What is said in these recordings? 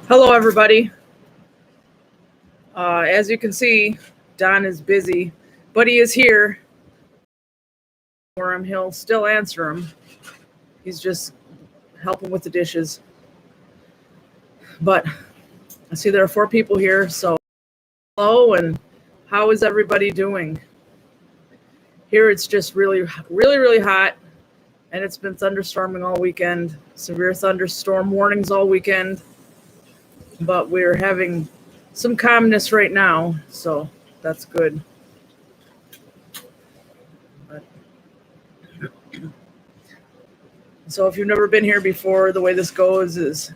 Hello, everybody. As you can see, Don is busy, but he is here. For him, he'll still answer him. He's just helping with the dishes. But I see there are 4 people here, so hello, and how is everybody doing? Here it's just really, really, really hot, and it's been thunderstorming all weekend. Severe thunderstorm warnings all weekend. But we're having some calmness right now, so that's good. So if you've never been here before, the way this goes is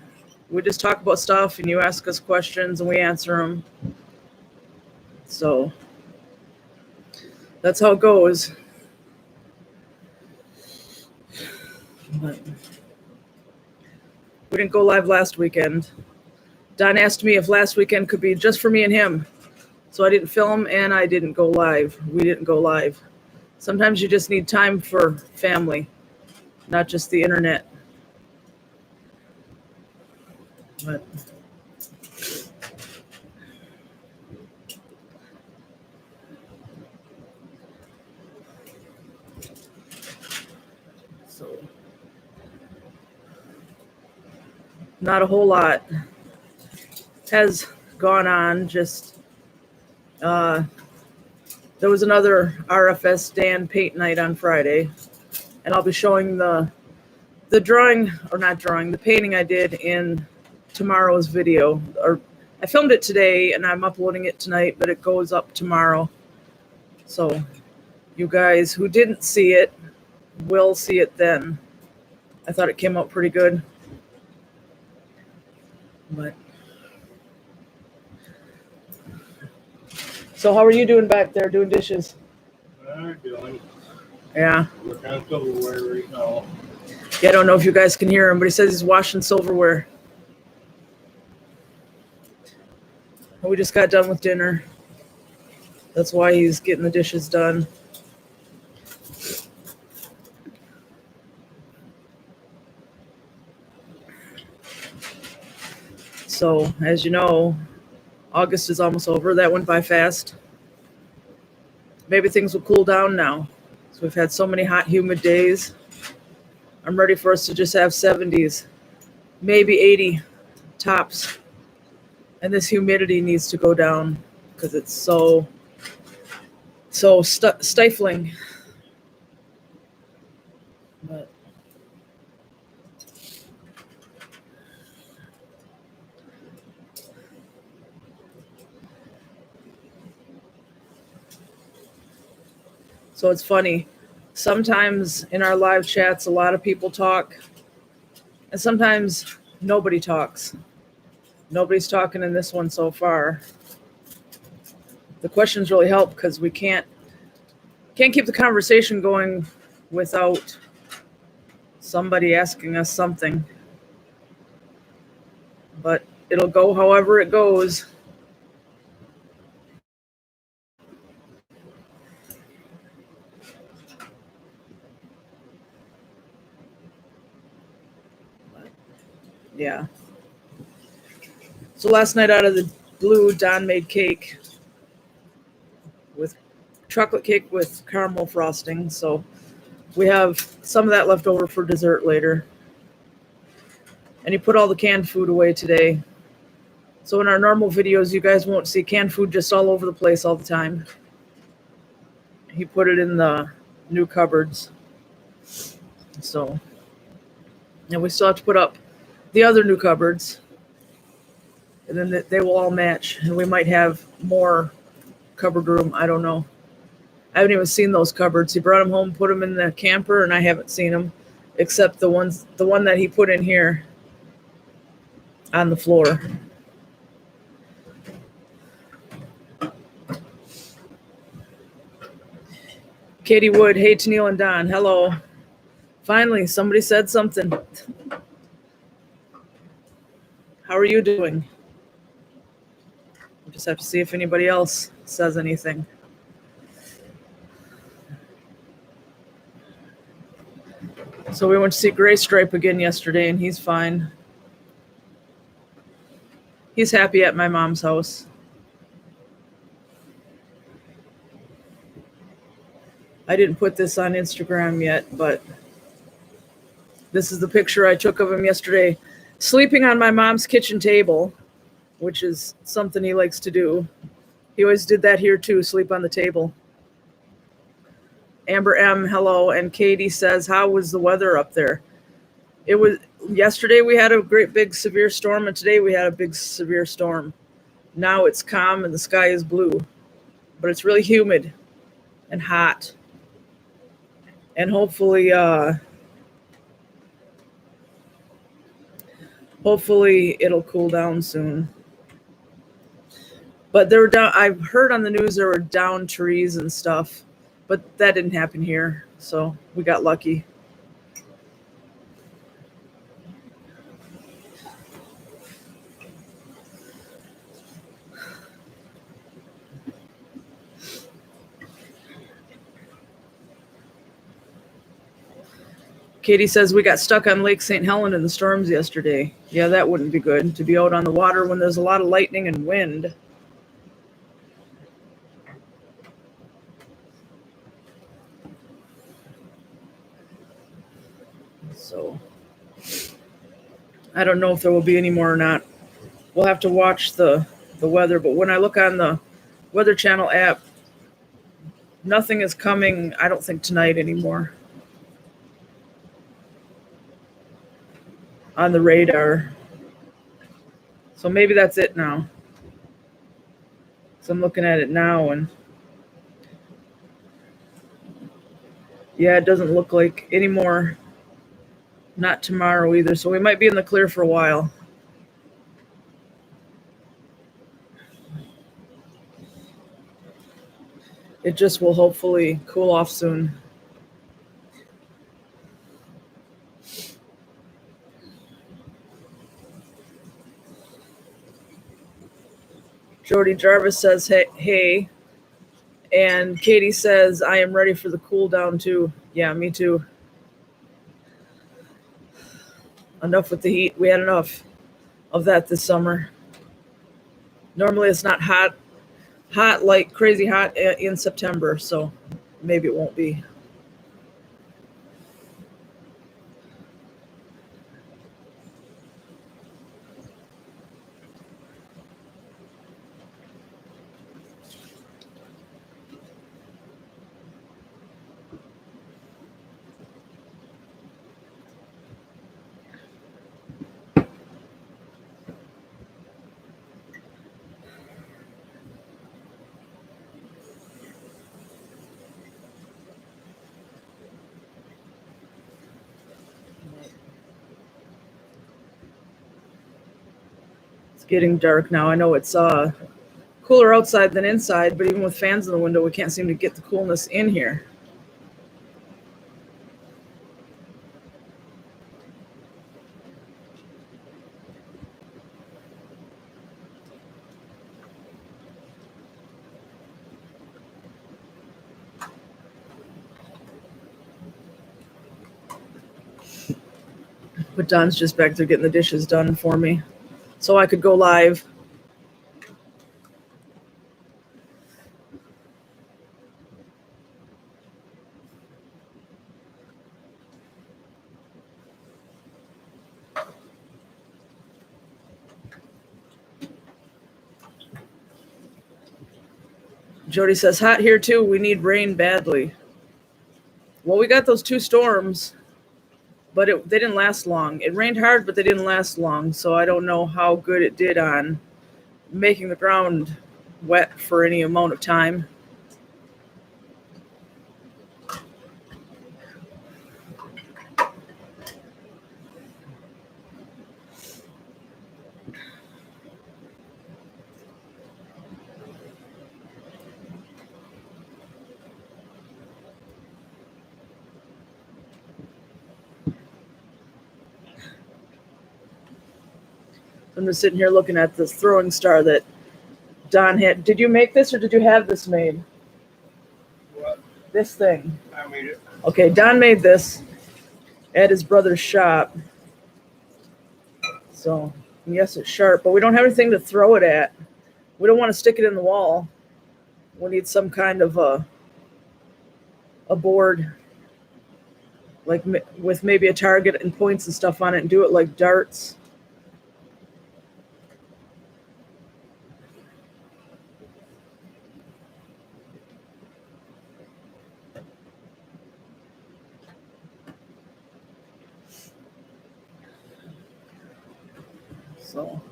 we just talk about stuff and you ask us questions and we answer them. So that's how it goes. But we didn't go live last weekend. Don asked me if last weekend could be just for me and him. So I didn't film and I didn't go live. We didn't go live. Sometimes you just need time for family, not just the internet. But so not a whole lot has gone on. Just there was another RFS Dan paint night on Friday, and I'll be showing the drawing, or not drawing, the painting I did in tomorrow's video. Or I filmed it today and I'm uploading it tonight, but it goes up tomorrow. So you guys who didn't see it will see it then. I thought it came out pretty good. But so how are you doing back there doing dishes? Doing. Yeah. We're kind of silverware right now. Yeah, I don't know if you guys can hear him, but he says he's washing silverware. We just got done with dinner. That's why he's getting the dishes done. So, as you know, August is almost over. That went by fast. Maybe things will cool down now. So we've had so many hot, humid days. I'm ready for us to just have 70s, maybe 80 tops. And this humidity needs to go down because it's so stifling. But so it's funny. Sometimes in our live chats, a lot of people talk, and sometimes nobody talks. Nobody's talking in this one so far. The questions really help because we can't keep the conversation going without somebody asking us something. But it'll go however it goes. Yeah. So last night out of the blue, Don made cake with chocolate cake with caramel frosting. So we have some of that left over for dessert later. And he put all the canned food away today. So in our normal videos, you guys won't see canned food just all over the place all the time. He put it in the new cupboards. So, and we still have to put up the other new cupboards. And then they will all match. And we might have more cupboard room. I don't know. I haven't even seen those cupboards. He brought them home, put them in the camper, and I haven't seen them. Except the one that he put in here on the floor. Katie Wood, hey Tennille and Don, hello. Finally, somebody said something. How are you doing? We'll just have to see if anybody else says anything. So we went to see Gray Stripe again yesterday, and he's fine. He's happy at my mom's house. I didn't put this on Instagram yet, but this is the picture I took of him yesterday, sleeping on my mom's kitchen table, which is something he likes to do. He always did that here too, sleep on the table. Amber M, hello, and Katie says, how was the weather up there? It was, yesterday we had a great big severe storm, and today we had a big severe storm. Now it's calm and the sky is blue, but it's really humid and hot. And hopefully it'll cool down soon. But there were down, I've heard on the news there were downed trees and stuff, but that didn't happen here, so we got lucky. Katie says we got stuck on Lake St. Helen in the storms yesterday. Yeah, that wouldn't be good, to be out on the water when there's a lot of lightning and wind. So I don't know if there will be any more or not. We'll have to watch the weather, but when I look on the Weather Channel app, nothing is coming, I don't think, tonight anymore on the radar. So maybe that's it now. So I'm looking at it now, and yeah, it doesn't look like anymore. Not tomorrow either, so we might be in the clear for a while. It just will hopefully cool off soon. Jody Jarvis says, hey. And Katie says, I am ready for the cool down too. Yeah, me too. Enough with the heat. We had enough of that this summer. Normally it's not hot like crazy hot in September, so maybe it won't be. Getting dark now. I know it's cooler outside than inside, but even with fans in the window, we can't seem to get the coolness in here. But Don's just back there getting the dishes done for me, so I could go live. Jody says, hot here too. We need rain badly. Well, we got those 2 storms, but they didn't last long. It rained hard, but they didn't last long, so I don't know how good it did on making the ground wet for any amount of time. I'm just sitting here looking at this throwing star that Don had. Did you make this, or did you have this made? What? This thing. I made it. Okay, Don made this at his brother's shop. So And yes, it's sharp, but we don't have anything to throw it at. We don't want to stick it in the wall. We need some kind of a board, like with maybe a target and points and stuff on it, and do it like darts. So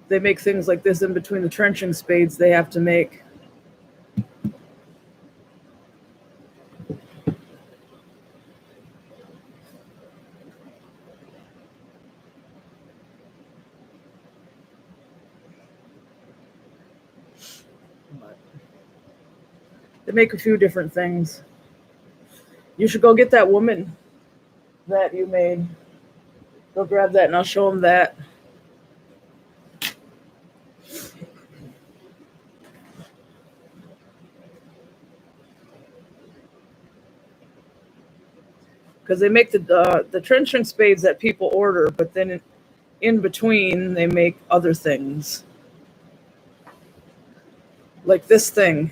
they make things like this in between the trenching spades they have to make. They make a few different things. You should go get that woman that you made. Go grab that and I'll show them that. Because they make the trenching spades that people order, but then in between they make other things. Like this thing.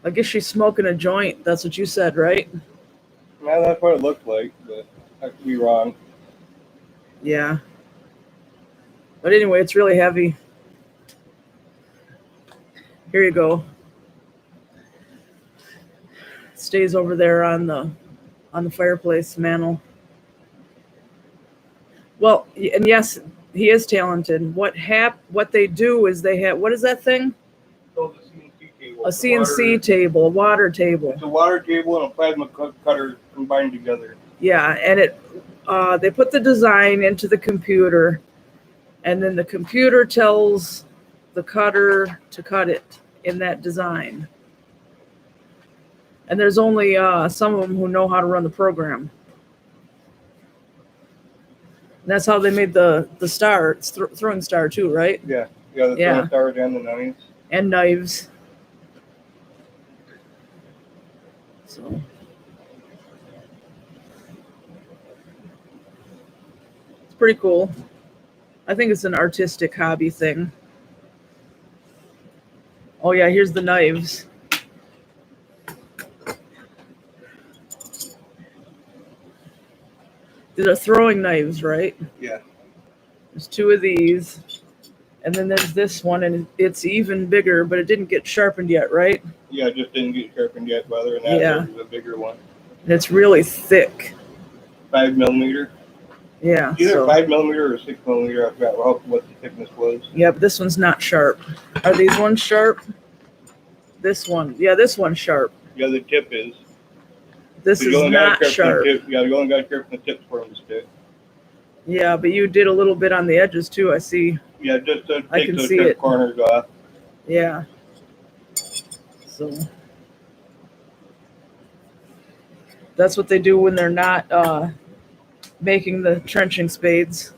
I guess she's smoking a joint. That's what you said, right? Yeah, that's what it looked like, but I could be wrong. Yeah. But anyway, it's really heavy. Here you go. It stays over there on the fireplace mantle. Well, and yes, he is talented. What they do is they have, what is that thing? So the CNC table. A CNC table, a water table. It's a water table and a plasma cutter combined together. Yeah, and they put the design into the computer, and then the computer tells the cutter to cut it in that design. And there's only some of them who know how to run the program. And that's how they made the star. It's throwing star too, right? Yeah, the throwing stars and the knives. And knives. So it's pretty cool. I think it's an artistic hobby thing. Oh yeah, here's the knives. These are throwing knives, right? Yeah. There's two of these. And then there's this one, and it's even bigger, but it didn't get sharpened yet, right? Yeah, it just didn't get sharpened yet, but other than that, there's a bigger one. And it's really thick. 5 millimeter. Yeah. Either 5 millimeter or 6 millimeter. I forgot what the thickness was. Yeah, but this one's not sharp. Are these ones sharp? This one. Yeah, this one's sharp. Yeah, the tip is. This is not sharp. Yeah, you only got to sharpen the tips for them to stick. Yeah, but you did a little bit on the edges too, I see. Yeah, just to I take can those see it. corners off. Yeah. So that's what they do when they're not making the trenching spades.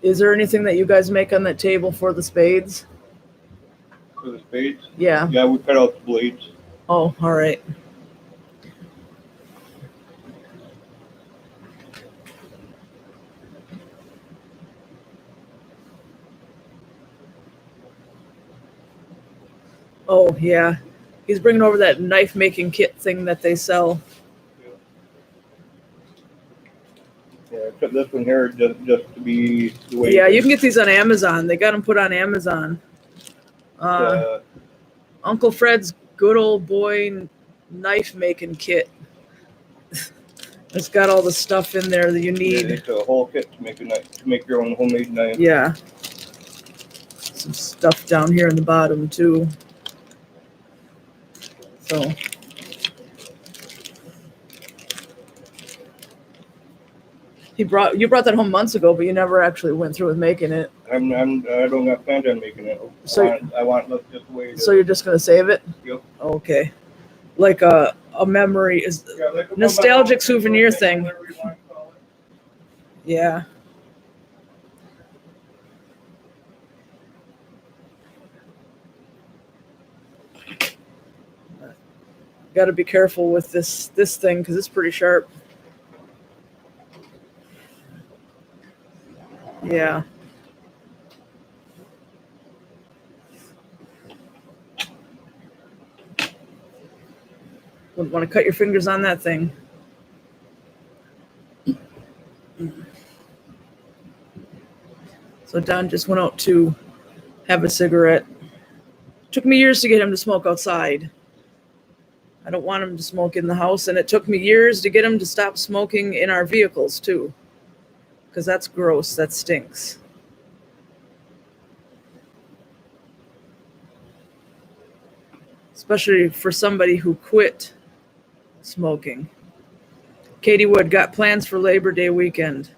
Is there anything that you guys make on that table for the spades? For the spades? Yeah. Yeah, we cut out the blades. Oh, all right. Oh, yeah. He's bringing over that knife making kit thing that they sell. Yeah, except this one here just to be the way. Yeah, you can get these on Amazon. They got them put on Amazon. Uncle Fred's Good Old Boy Knife Making Kit. It's got all the stuff in there that you need. Yeah, it's a whole kit to make a knife, to make your own homemade knife. Yeah. Some stuff down here in the bottom too. So you brought that home months ago, but you never actually went through with making it. I don't got plans on making it. So I want it just the way it is. So you're just gonna save it? Yep. Okay. Like a memory is like a nostalgic souvenir thing. Yeah. Got to be careful with this thing because it's pretty sharp. Yeah. Wouldn't want to cut your fingers on that thing. So Don just went out to have a cigarette. Took me years to get him to smoke outside. I don't want him to smoke in the house, and it took me years to get him to stop smoking in our vehicles too, because that's gross. That stinks. Especially for somebody who quit smoking. Katie Wood, got plans for Labor Day weekend.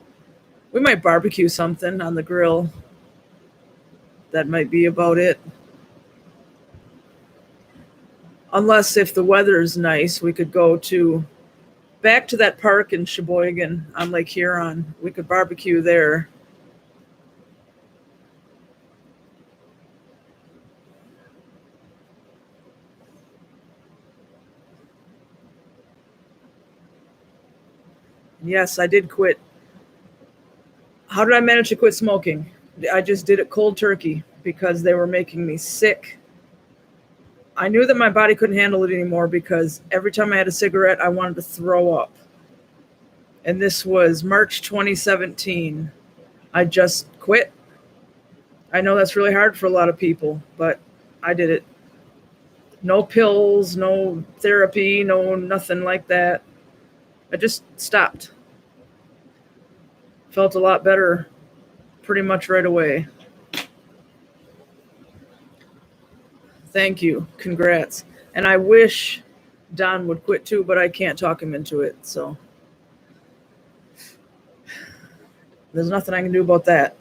We might barbecue something on the grill. That might be about it. Unless if the weather's nice, we could go back to that park in Sheboygan on Lake Huron. We could barbecue there. Yes, I did quit. How did I manage to quit smoking? I just did it cold turkey because they were making me sick. I knew that my body couldn't handle it anymore because every time I had a cigarette, I wanted to throw up. And this was March 2017. I just quit. I know that's really hard for a lot of people, but I did it. No pills, no therapy, no nothing like that. I just stopped. Felt a lot better pretty much right away. Thank you. Congrats. And I wish Don would quit too, but I can't talk him into it. So there's nothing I can do about that.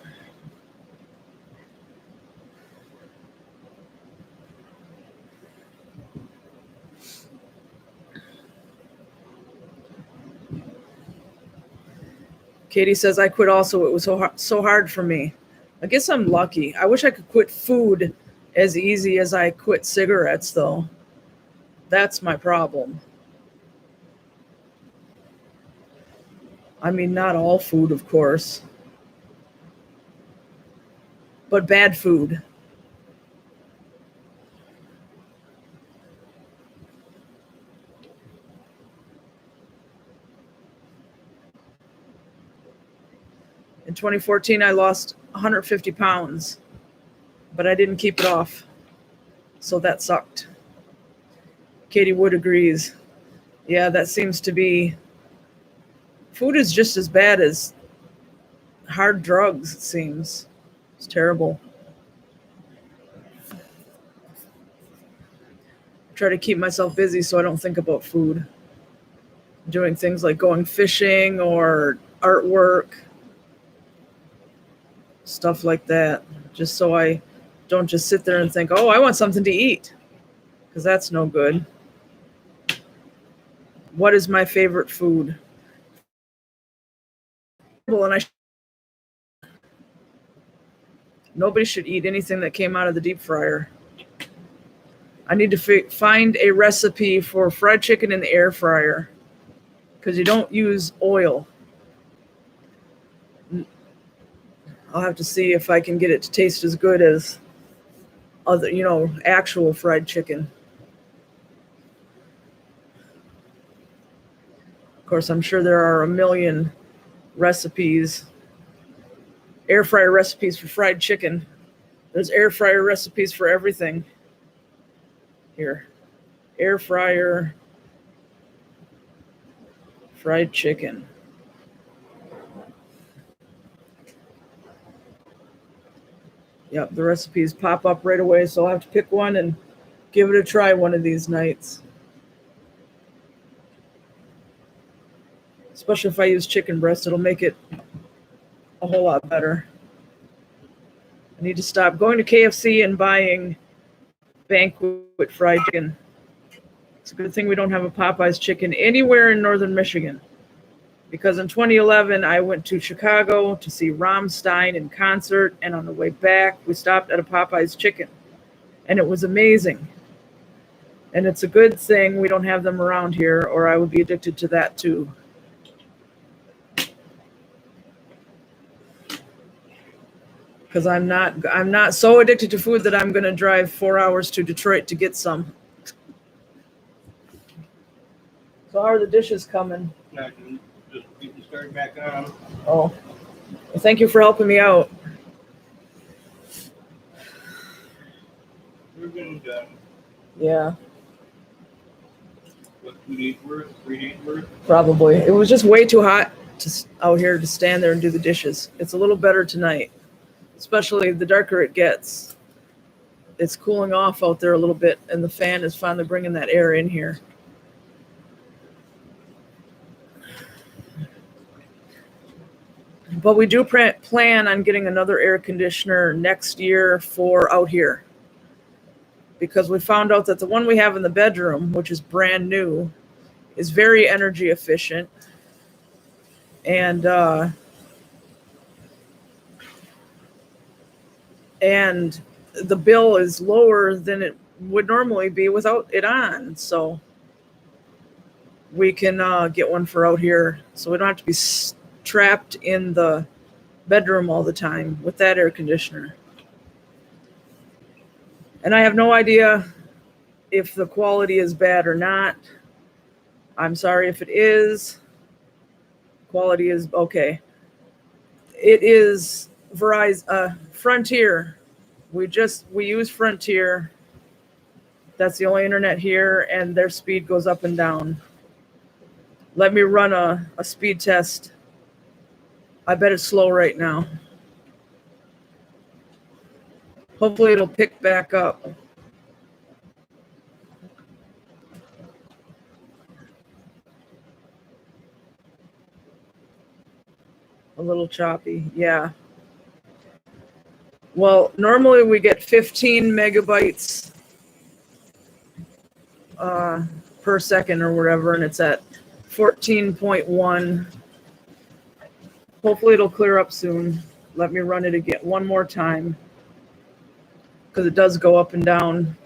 Katie says, I quit also. It was so hard for me. I guess I'm lucky. I wish I could quit food as easy as I quit cigarettes, though. That's my problem. I mean, not all food, of course, but bad food. In 2014, I lost 150 pounds, but I didn't keep it off, so that sucked. Katie Wood agrees. Yeah, that seems to be... Food is just as bad as hard drugs, it seems. It's terrible. I try to keep myself busy so I don't think about food. Doing things like going fishing or artwork, stuff like that, just so I don't just sit there and think, oh, I want something to eat, because that's no good. What is my favorite food? And nobody should eat anything that came out of the deep fryer. I need to find a recipe for fried chicken in the air fryer, because you don't use oil. I'll have to see if I can get it to taste as good as other, actual fried chicken. Of course, I'm sure there are a million recipes, air fryer recipes for fried chicken. There's air fryer recipes for everything. Here, air fryer fried chicken. Yep, the recipes pop up right away, so I'll have to pick one and give it a try one of these nights. Especially if I use chicken breast, it'll make it a whole lot better. I need to stop going to KFC and buying Banquet fried chicken. It's a good thing we don't have a Popeye's chicken anywhere in northern Michigan. Because in 2011, I went to Chicago to see Rammstein in concert, and on the way back, we stopped at a Popeye's chicken, and it was amazing. And it's a good thing we don't have them around here, or I would be addicted to that too. Because I'm not so addicted to food that I'm going to drive 4 hours to Detroit to get some. So how are the dishes coming? I can just get them started back on. Oh, well, thank you for helping me out. We're getting done. Yeah, What, 2 days worth, 3 days worth? probably. It was just way too hot out here to stand there and do the dishes. It's a little better tonight, especially the darker it gets. It's cooling off out there a little bit, and the fan is finally bringing that air in here. But we do plan on getting another air conditioner next year for out here, because we found out that the one we have in the bedroom, which is brand new, is very energy efficient. And the bill is lower than it would normally be without it on. So we can get one for out here, so we don't have to be trapped in the bedroom all the time with that air conditioner. And I have no idea if the quality is bad or not. I'm sorry if it is. Quality is okay. It is Verizon, Frontier. We use Frontier. That's the only internet here, and their speed goes up and down. Let me run a speed test. I bet it's slow right now. Hopefully it'll pick back up. A little choppy, yeah. Well, normally we get 15 megabytes per second or whatever, and it's at 14.1. Hopefully it'll clear up soon. Let me run it again one more time, because it does go up and down.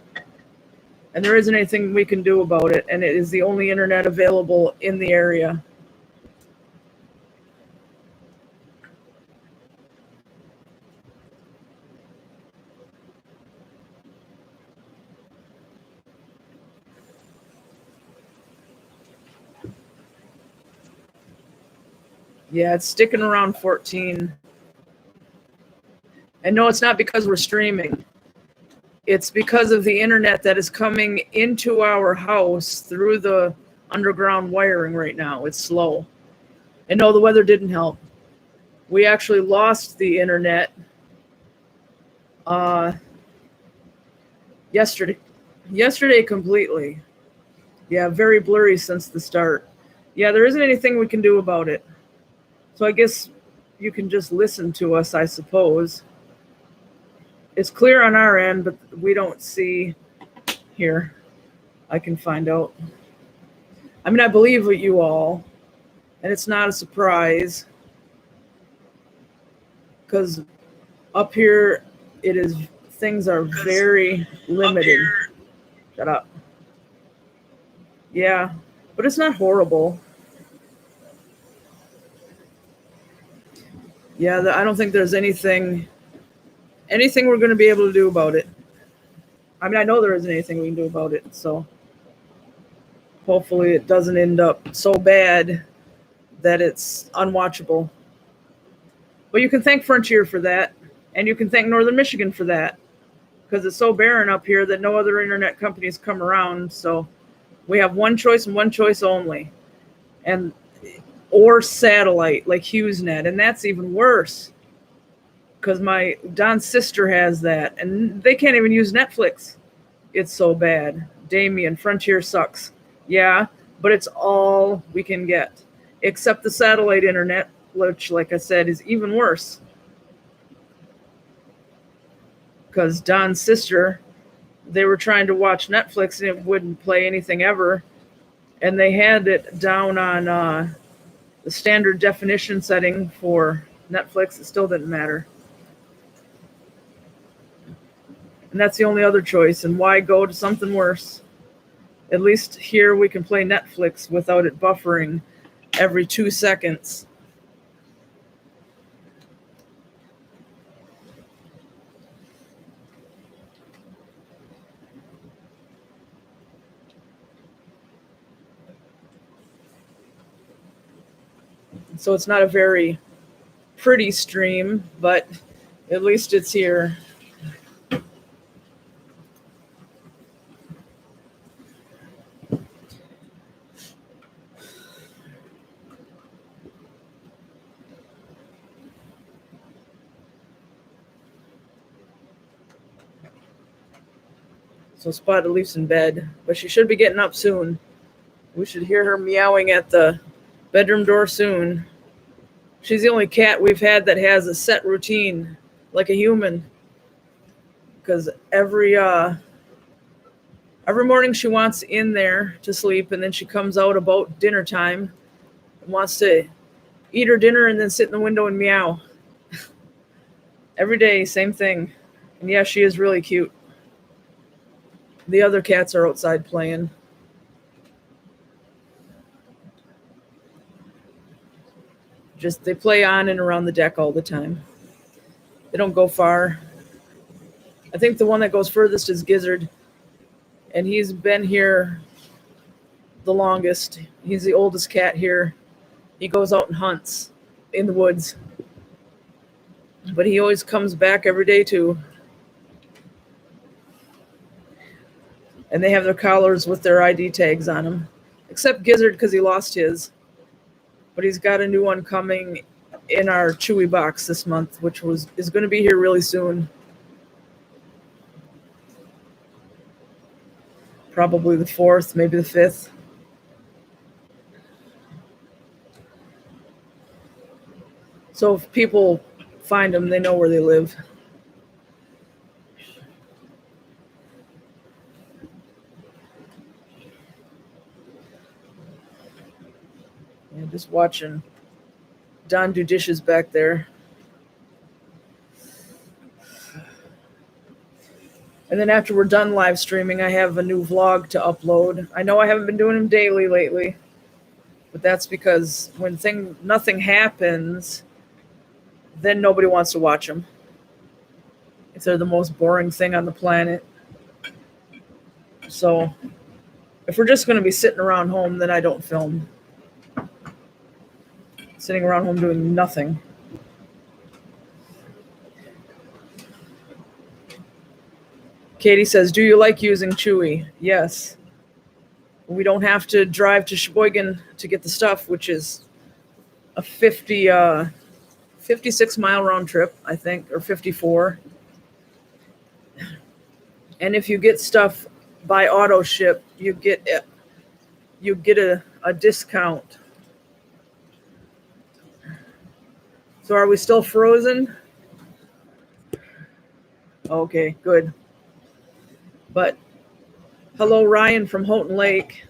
And there isn't anything we can do about it, and it is the only internet available in the area. Yeah, it's sticking around 14. And no, it's not because we're streaming. It's because of the internet that is coming into our house through the underground wiring right now. It's slow. And no, the weather didn't help. We actually lost the internet yesterday completely. Yeah, very blurry since the start. Yeah, there isn't anything we can do about it. So I guess you can just listen to us, I suppose. It's clear on our end, but we don't see here. I can find out. I mean, I believe you all, and it's not a surprise, because up here things are very limited. Shut up. Yeah, but it's not horrible. Yeah, I don't think there's anything we're going to be able to do about it. I mean, I know there isn't anything we can do about it, so hopefully it doesn't end up so bad that it's unwatchable. But you can thank Frontier for that, and you can thank Northern Michigan for that, because it's so barren up here that no other internet companies come around. So we have one choice and one choice only, or satellite like HughesNet, and that's even worse, because Don's sister has that, and they can't even use Netflix. It's so bad. Damien, Frontier sucks. Yeah, but it's all we can get, except the satellite internet, which, like I said, is even worse, because Don's sister, they were trying to watch Netflix and it wouldn't play anything ever, and they had it down on the standard definition setting for Netflix. It still didn't matter. And that's the only other choice. And why go to something worse? At least here we can play Netflix without it buffering every 2 seconds. So it's not a very pretty stream, but at least it's here. So Spotted Leaf's in bed, but she should be getting up soon. We should hear her meowing at the bedroom door soon. She's the only cat we've had that has a set routine, like a human. Because every morning she wants in there to sleep, and then she comes out about dinner time and wants to eat her dinner and then sit in the window and meow. Every day, same thing. And yeah, she is really cute. The other cats are outside playing. Just they play on and around the deck all the time. They don't go far. I think the one that goes furthest is Gizzard, and he's been here the longest. He's the oldest cat here. He goes out and hunts in the woods, but he always comes back every day too. And they have their collars with their ID tags on them, except Gizzard because he lost his. But he's got a new one coming in our Chewy box this month, which is going to be here really soon. Probably the 4th, maybe the 5th. So if people find them, they know where they live. And just watching Don do dishes back there. And then after we're done live streaming, I have a new vlog to upload. I know I haven't been doing them daily lately, but that's because when nothing happens, then nobody wants to watch them. If they're the most boring thing on the planet. So if we're just going to be sitting around home, then I don't film. Sitting around home doing nothing. Katie says, do you like using Chewy? Yes. We don't have to drive to Sheboygan to get the stuff, which is a 56-mile round trip, I think, or 54. And if you get stuff by auto ship, you get a discount. So are we still frozen? Okay, good. But hello, Ryan from Houghton Lake.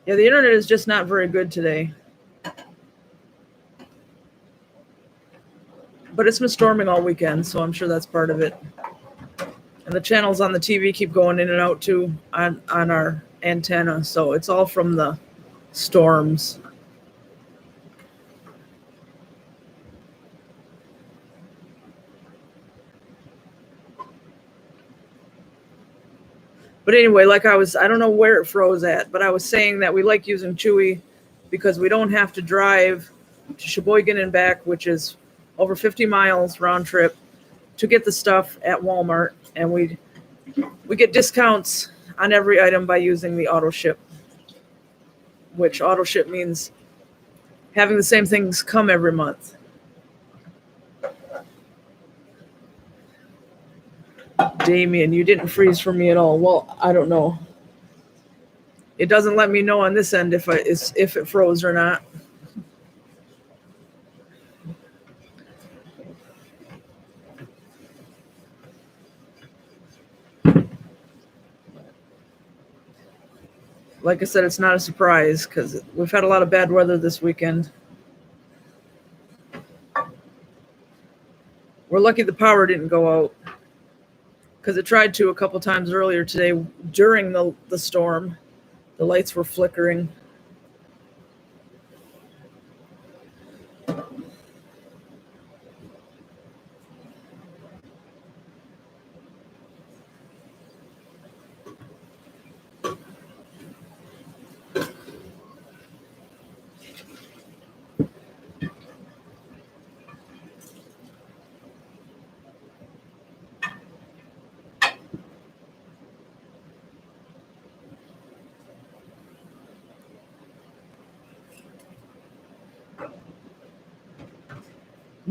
Yeah, the internet is just not very good today. But it's been storming all weekend, so I'm sure that's part of it. And the channels on the TV keep going in and out too on our antenna, so it's all from the storms. But anyway, I don't know where it froze at, but I was saying that we like using Chewy because we don't have to drive to Sheboygan and back, which is over 50 miles round trip, to get the stuff at Walmart. And we get discounts on every item by using the auto ship, which auto ship means having the same things come every month. Damien, you didn't freeze for me at all. Well, I don't know. It doesn't let me know on this end if it froze or not. Like I said, it's not a surprise because we've had a lot of bad weather this weekend. We're lucky the power didn't go out. because it tried to a couple times earlier today during the storm. The lights were flickering.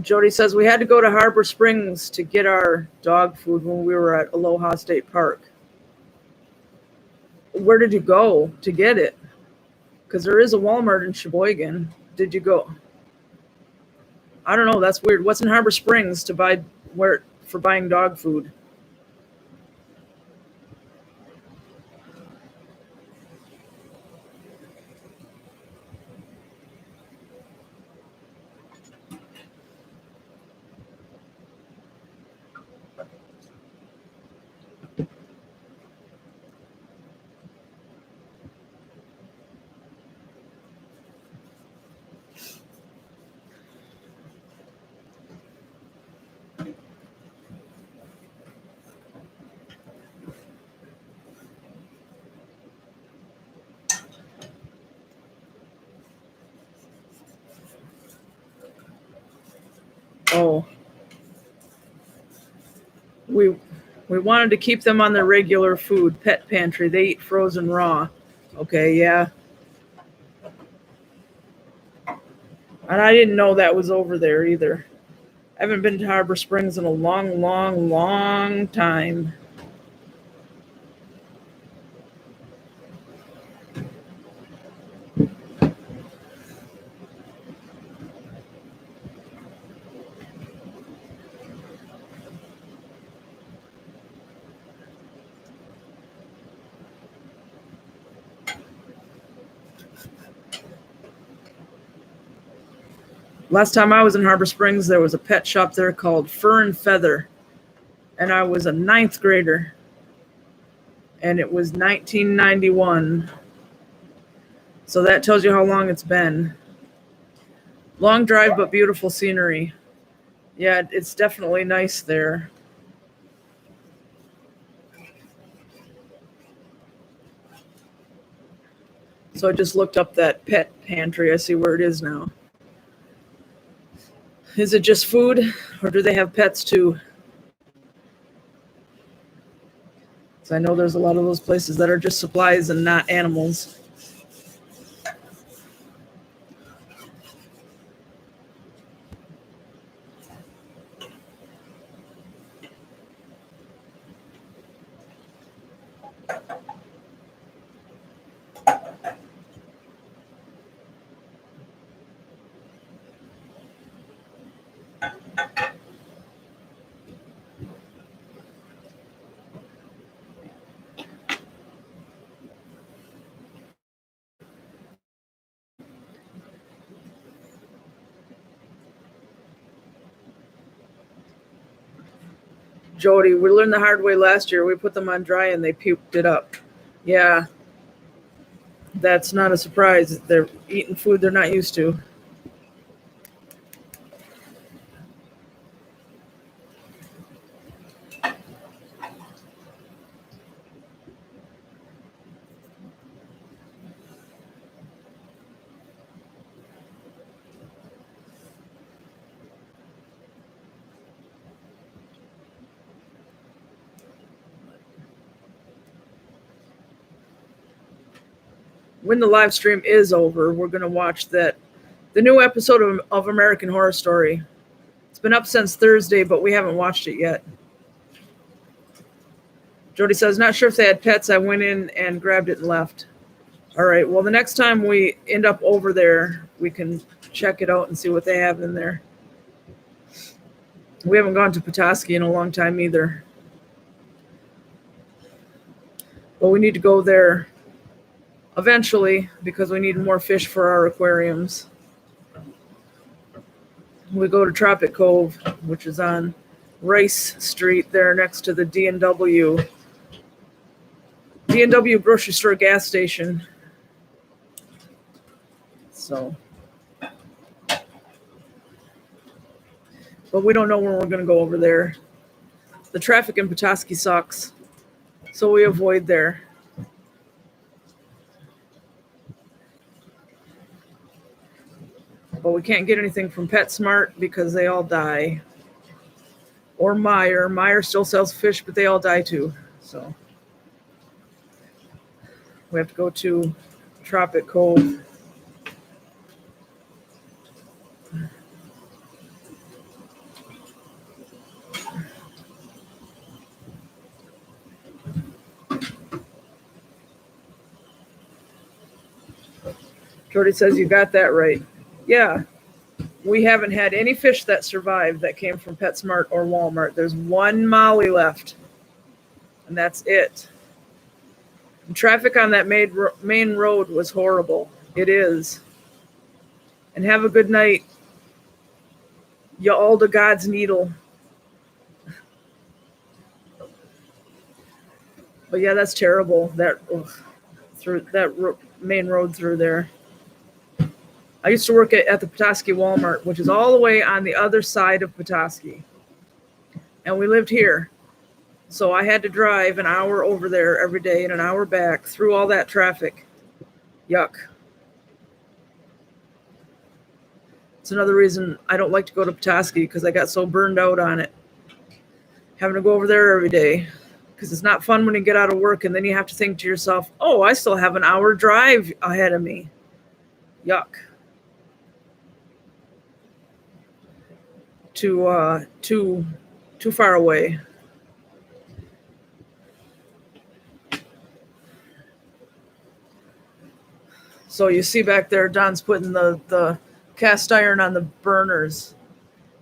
Jody says we had to go to Harbor Springs to get our dog food when we were at Aloha State Park. Where did you go to get it? Because there is a Walmart in Sheboygan. Did you go? I don't know. That's weird. What's in Harbor Springs to buy for buying dog food? Oh, we wanted to keep them on their regular food, pet pantry. They eat frozen raw. Okay, yeah. And I didn't know that was over there either. I haven't been to Harbor Springs in a long, long, long time. Last time I was in Harbor Springs, there was a pet shop there called Fur and Feather. And I was a 9th grader. And it was 1991. So that tells you how long it's been. Long drive, but beautiful scenery. Yeah, it's definitely nice there. So I just looked up that pet pantry. I see where it is now. Is it just food, or do they have pets too? So I know there's a lot of those places that are just supplies and not animals. Jody, we learned the hard way last year. We put them on dry and they puked it up. Yeah, that's not a surprise. They're eating food they're not used to. When the live stream is over, we're going to watch the new episode of American Horror Story. It's been up since Thursday, but we haven't watched it yet. Jody says, not sure if they had pets. I went in and grabbed it and left. All right. Well, the next time we end up over there, we can check it out and see what they have in there. We haven't gone to Petoskey in a long time either. But we need to go there eventually because we need more fish for our aquariums. We go to Tropic Cove, which is on Rice Street there next to the D&W grocery store gas station. So, but we don't know when we're going to go over there. The traffic in Petoskey sucks, so we avoid there. But we can't get anything from PetSmart because they all die. Or Meyer. Meyer still sells fish, but they all die too. So we have to go to Tropic Cove. Jody says you got that right. Yeah. We haven't had any fish that survived that came from PetSmart or Walmart. There's one Molly left, and that's it. And traffic on that main road was horrible. It is. And have a good night, you Alda God's Needle. But yeah, that's terrible. Through that main road through there. I used to work at the Petoskey Walmart, which is all the way on the other side of Petoskey. And we lived here. So I had to drive an hour over there every day and an hour back through all that traffic. Yuck. It's another reason I don't like to go to Petoskey, because I got so burned out on it. Having to go over there every day. Because it's not fun when you get out of work and then you have to think to yourself, oh, I still have an hour drive ahead of me. Yuck. Too far away. So you see back there, Don's putting the cast iron on the burners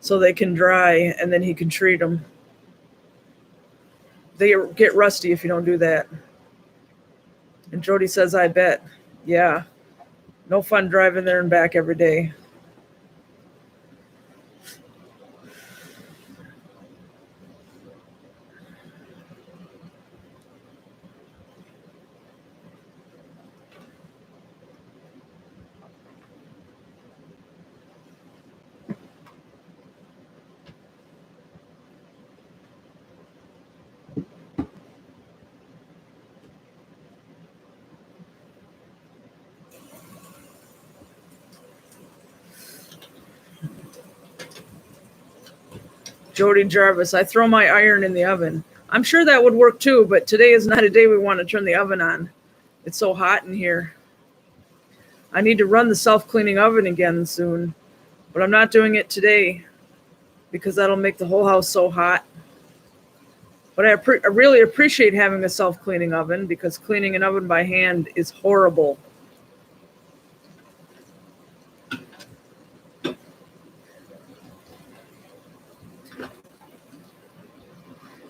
so they can dry, and then he can treat them. They get rusty if you don't do that. And Jody says, I bet. Yeah. No fun driving there and back every day. Jody Jarvis, I throw my iron in the oven. I'm sure that would work too, but today is not a day we want to turn the oven on. It's so hot in here. I need to run the self-cleaning oven again soon, but I'm not doing it today because that'll make the whole house so hot. But I really appreciate having a self-cleaning oven, because cleaning an oven by hand is horrible.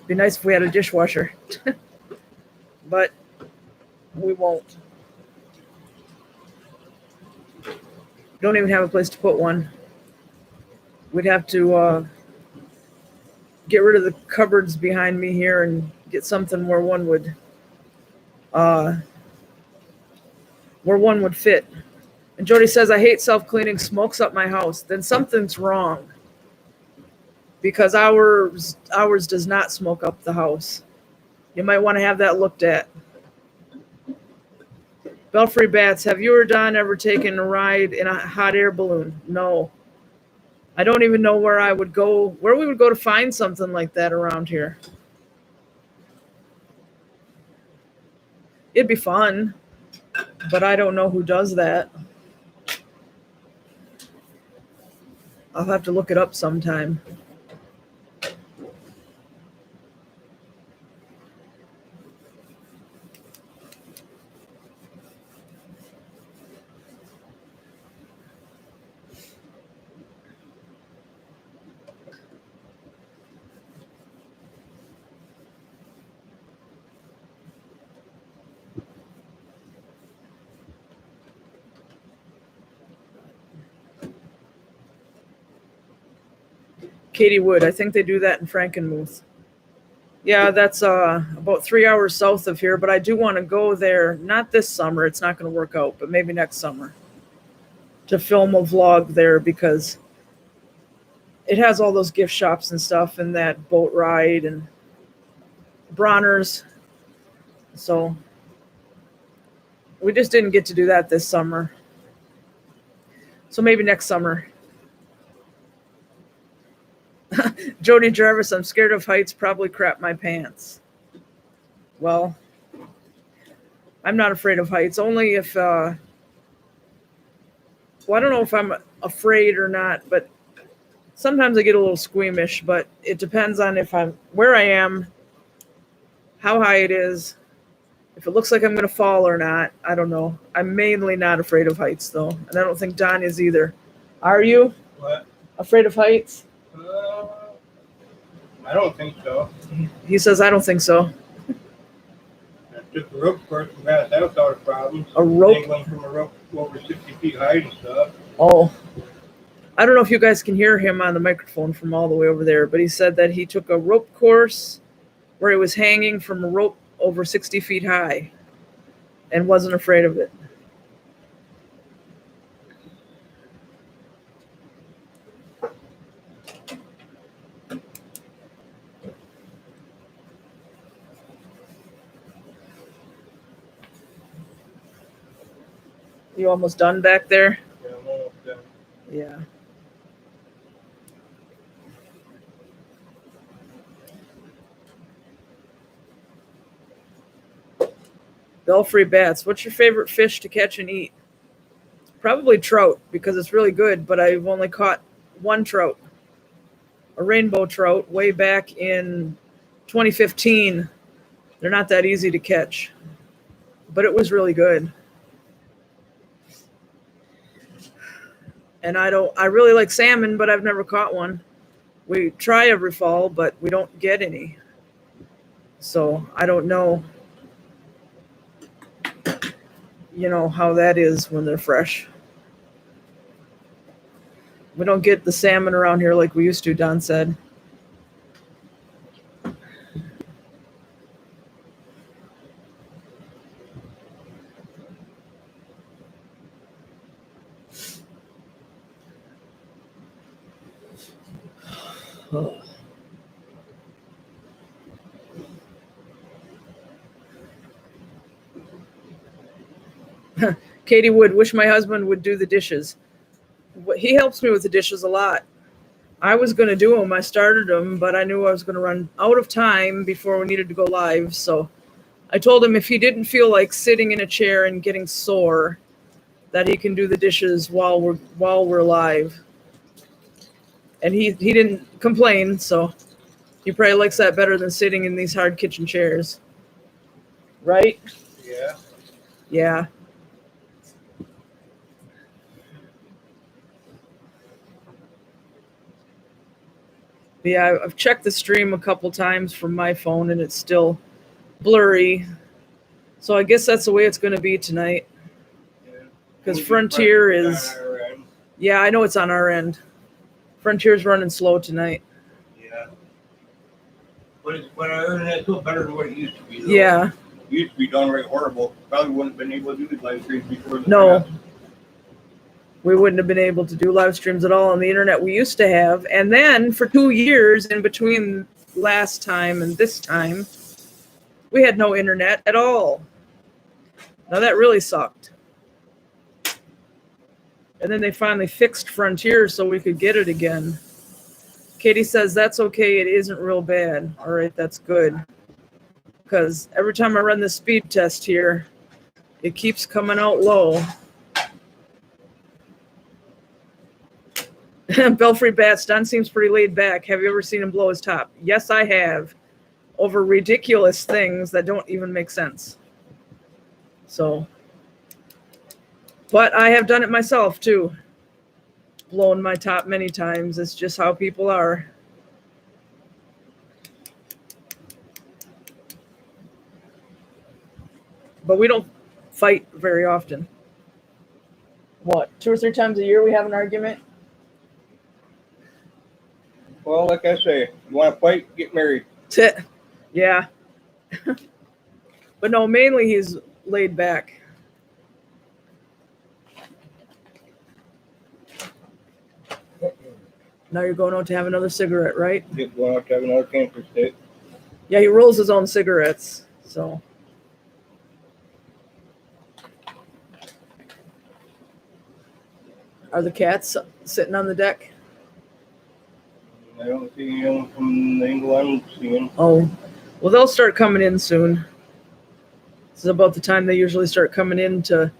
Be nice if we had a dishwasher, but we won't. Don't even have a place to put one. We'd have to get rid of the cupboards behind me here and get something where one would fit. And Jody says, I hate self-cleaning, smokes up my house. Then something's wrong, because ours does not smoke up the house. You might want to have that looked at. Belfry Bats, have you or Don ever taken a ride in a hot air balloon? No. I don't even know where we would go to find something like that around here. It'd be fun, but I don't know who does that. I'll have to look it up sometime. Katie Wood. I think they do that in Frankenmuth. Yeah, that's about 3 hours south of here, but I do want to go there, not this summer, it's not going to work out, but maybe next summer, to film a vlog there, because it has all those gift shops and stuff, and that boat ride and Bronner's. So we just didn't get to do that this summer. So maybe next summer. Jody Jarvis, I'm scared of heights, probably crap my pants. Well, I'm not afraid of heights, only if, well, I don't know if I'm afraid or not, but sometimes I get a little squeamish, but it depends on where I am, how high it is, if it looks like I'm going to fall or not. I don't know. I'm mainly not afraid of heights, though, and I don't think Don is either. Are you? What? Afraid of heights? I don't think so. He says, I don't think so. Just a rope course from that without a problem. A rope? Dangling from a rope over 60 feet high and stuff. Oh. I don't know if you guys can hear him on the microphone from all the way over there, but he said that he took a rope course where he was hanging from a rope over 60 feet high and wasn't afraid of it. You almost done back there? Yeah, I'm almost done. Yeah. Belfry Bats. What's your favorite fish to catch and eat? Probably trout, because it's really good, but I've only caught one trout. A rainbow trout way back in 2015. They're not that easy to catch, but it was really good. And I really like salmon, but I've never caught one. We try every fall, but we don't get any. So I don't know, how that is when they're fresh. We don't get the salmon around here like we used to, Don said. Oh. Katie Wood, wish my husband would do the dishes. He helps me with the dishes a lot. I was going to do them. I started them, but I knew I was going to run out of time before we needed to go live. So I told him if he didn't feel like sitting in a chair and getting sore, that he can do the dishes while we're live. And he didn't complain, so he probably likes that better than sitting in these hard kitchen chairs. Right? Yeah. Yeah. Yeah, I've checked the stream a couple times from my phone, and it's still blurry. So I guess that's the way it's going to be tonight. Because Frontier is... Yeah, I know it's on our end. Frontier's running slow tonight. Yeah. But our internet's still better than what it used to be, though. Yeah. It used to be downright horrible. Probably wouldn't have been able to do these live streams before. No. We wouldn't have been able to do live streams at all on the internet we used to have. And then for 2 years in between last time and this time, we had no internet at all. Now that really sucked. And then they finally fixed Frontier so we could get it again. Katie says, that's okay. It isn't real bad. All right, that's good. Because every time I run the speed test here, it keeps coming out low. Belfry Bats, Don seems pretty laid back. Have you ever seen him blow his top? Yes, I have. Over ridiculous things that don't even make sense. So, but I have done it myself too. Blown my top many times. It's just how people are. But we don't fight very often. What, 2 or 3 times a year we have an argument? Well, like I say, you want to fight, get married. Yeah. But no, mainly he's laid back. Now you're going out to have another cigarette, right? Just going out to have another camper stick. Yeah, he rolls his own cigarettes, so. Are the cats sitting on the deck? I don't see any of them from the angle I'm seeing. Oh, well, they'll start coming in soon. This is about the time they usually start coming in to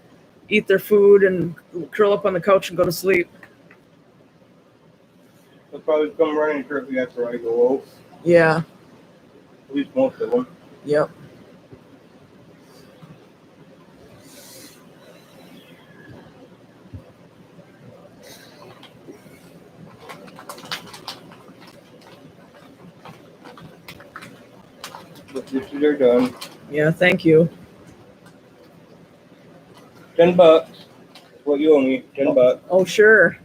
eat their food and curl up on the couch and go to sleep. They'll probably come running shortly after I go out. Yeah, At least most of them. yep. The dishes are done. Yeah, thank you. $10. That's what you owe me. $10. Oh, sure.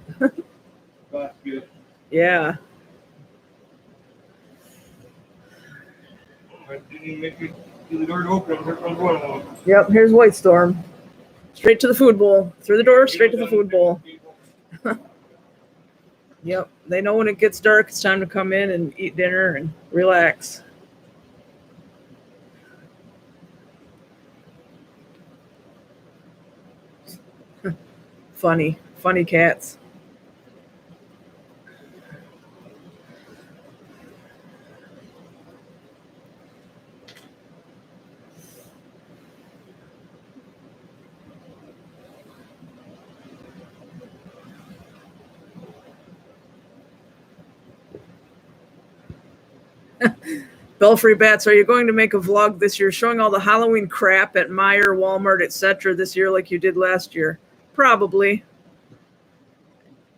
Cost you. Yeah. I didn't even make it to the door to open. Here comes one of them. Yep, here's White Storm. Straight to the food bowl. Through the door, straight to the food bowl. Yep, they know when it gets dark, it's time to come in and eat dinner and relax. Funny cats. Belfry Bats, are you going to make a vlog this year showing all the Halloween crap at Meijer, Walmart, etc. this year like you did last year? Probably.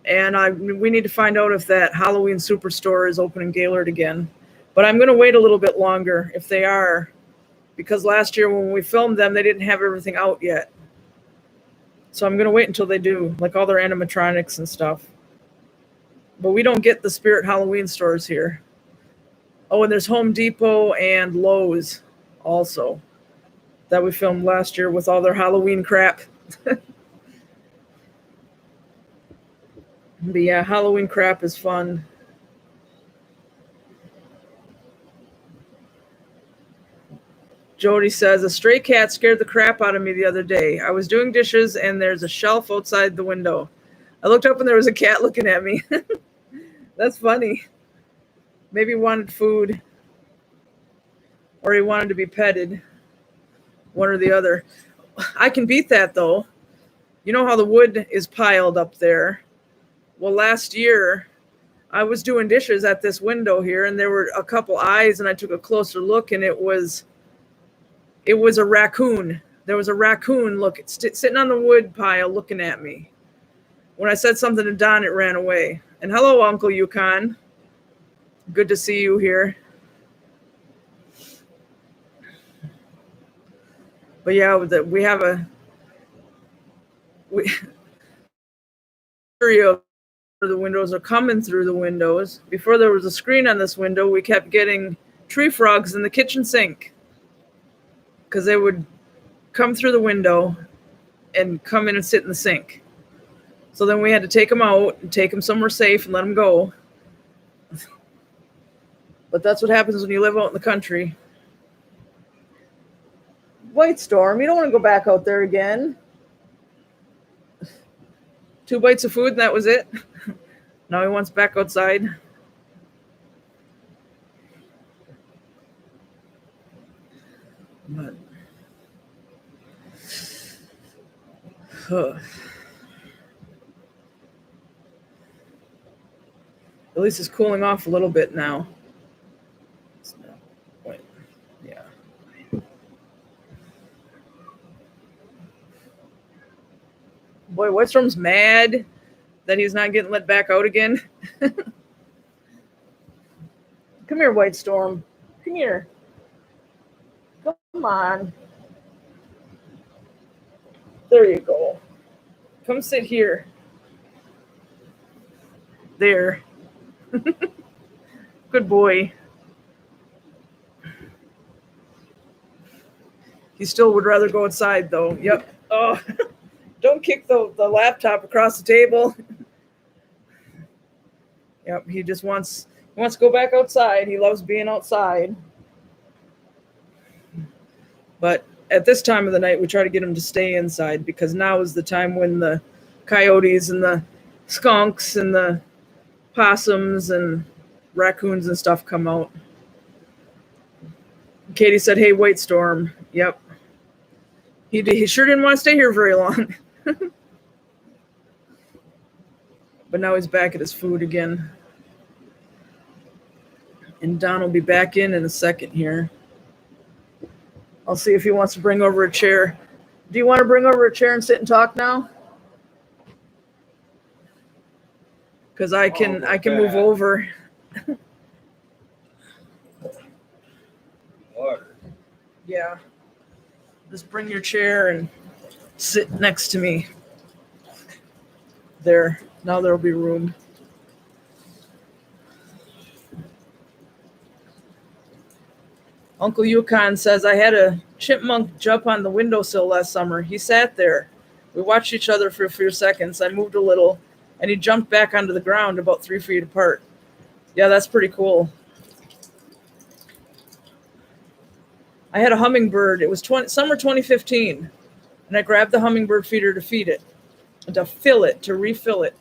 And we need to find out if that Halloween Superstore is open in Gaylord again. But I'm going to wait a little bit longer if they are, because last year when we filmed them, they didn't have everything out yet. So I'm going to wait until they do, like all their animatronics and stuff. But we don't get the Spirit Halloween stores here. Oh, and there's Home Depot and Lowe's also that we filmed last year with all their Halloween crap. But yeah, Halloween crap is fun. Jody says, a stray cat scared the crap out of me the other day. I was doing dishes and there's a shelf outside the window. I looked up and there was a cat looking at me. That's funny. Maybe he wanted food or he wanted to be petted. One or the other. I can beat that though. You know how the wood is piled up there? Well, last year I was doing dishes at this window here and there were a couple eyes and I took a closer look and it was a raccoon. There was a raccoon sitting on the wood pile looking at me. When I said something to Don, it ran away. And hello, Uncle Yukon. Good to see you here. But yeah, we have the windows are coming through the windows. Before there was a screen on this window, we kept getting tree frogs in the kitchen sink because they would come through the window and come in and sit in the sink. So then we had to take them out and take them somewhere safe and let them go. But that's what happens when you live out in the country. White Storm, you don't want to go back out there again. 2 bites of food and that was it. Now he wants back outside. But, at least it's cooling off a little bit now. Yeah. Boy, White Storm's mad that he's not getting let back out again. Come here, White Storm. Come here. Come on. There you go. Come sit here. There. Good boy. He still would rather go outside, though. Yep. Oh, don't kick the laptop across the table. Yep, he wants to go back outside. He loves being outside. But at this time of the night, we try to get him to stay inside because now is the time when the coyotes and the skunks and the possums and raccoons and stuff come out. Katie said, "Hey, White Storm." Yep. He sure didn't want to stay here very long. But now he's back at his food again. And Don will be back in a second here. I'll see if he wants to bring over a chair. Do you want to bring over a chair and sit and talk now? Because I can move over. Water. Yeah. Just bring your chair and sit next to me. There. Now there'll be room. Uncle Yukon says, I had a chipmunk jump on the windowsill last summer. He sat there. We watched each other for a few seconds. I moved a little, and he jumped back onto the ground about 3 feet apart. Yeah, that's pretty cool. I had a hummingbird. It was summer 2015, and I grabbed the hummingbird feeder to feed it, to refill it.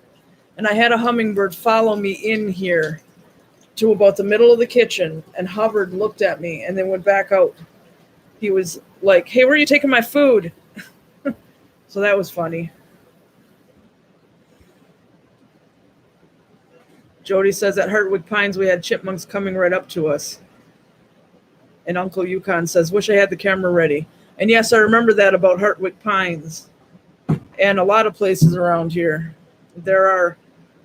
And I had a hummingbird follow me in here to about the middle of the kitchen and hovered and looked at me and then went back out. He was like, "Hey, where are you taking my food?" So that was funny. Jody says at Hartwick Pines we had chipmunks coming right up to us. And Uncle Yukon says, wish I had the camera ready. And yes, I remember that about Hartwick Pines and a lot of places around here. There are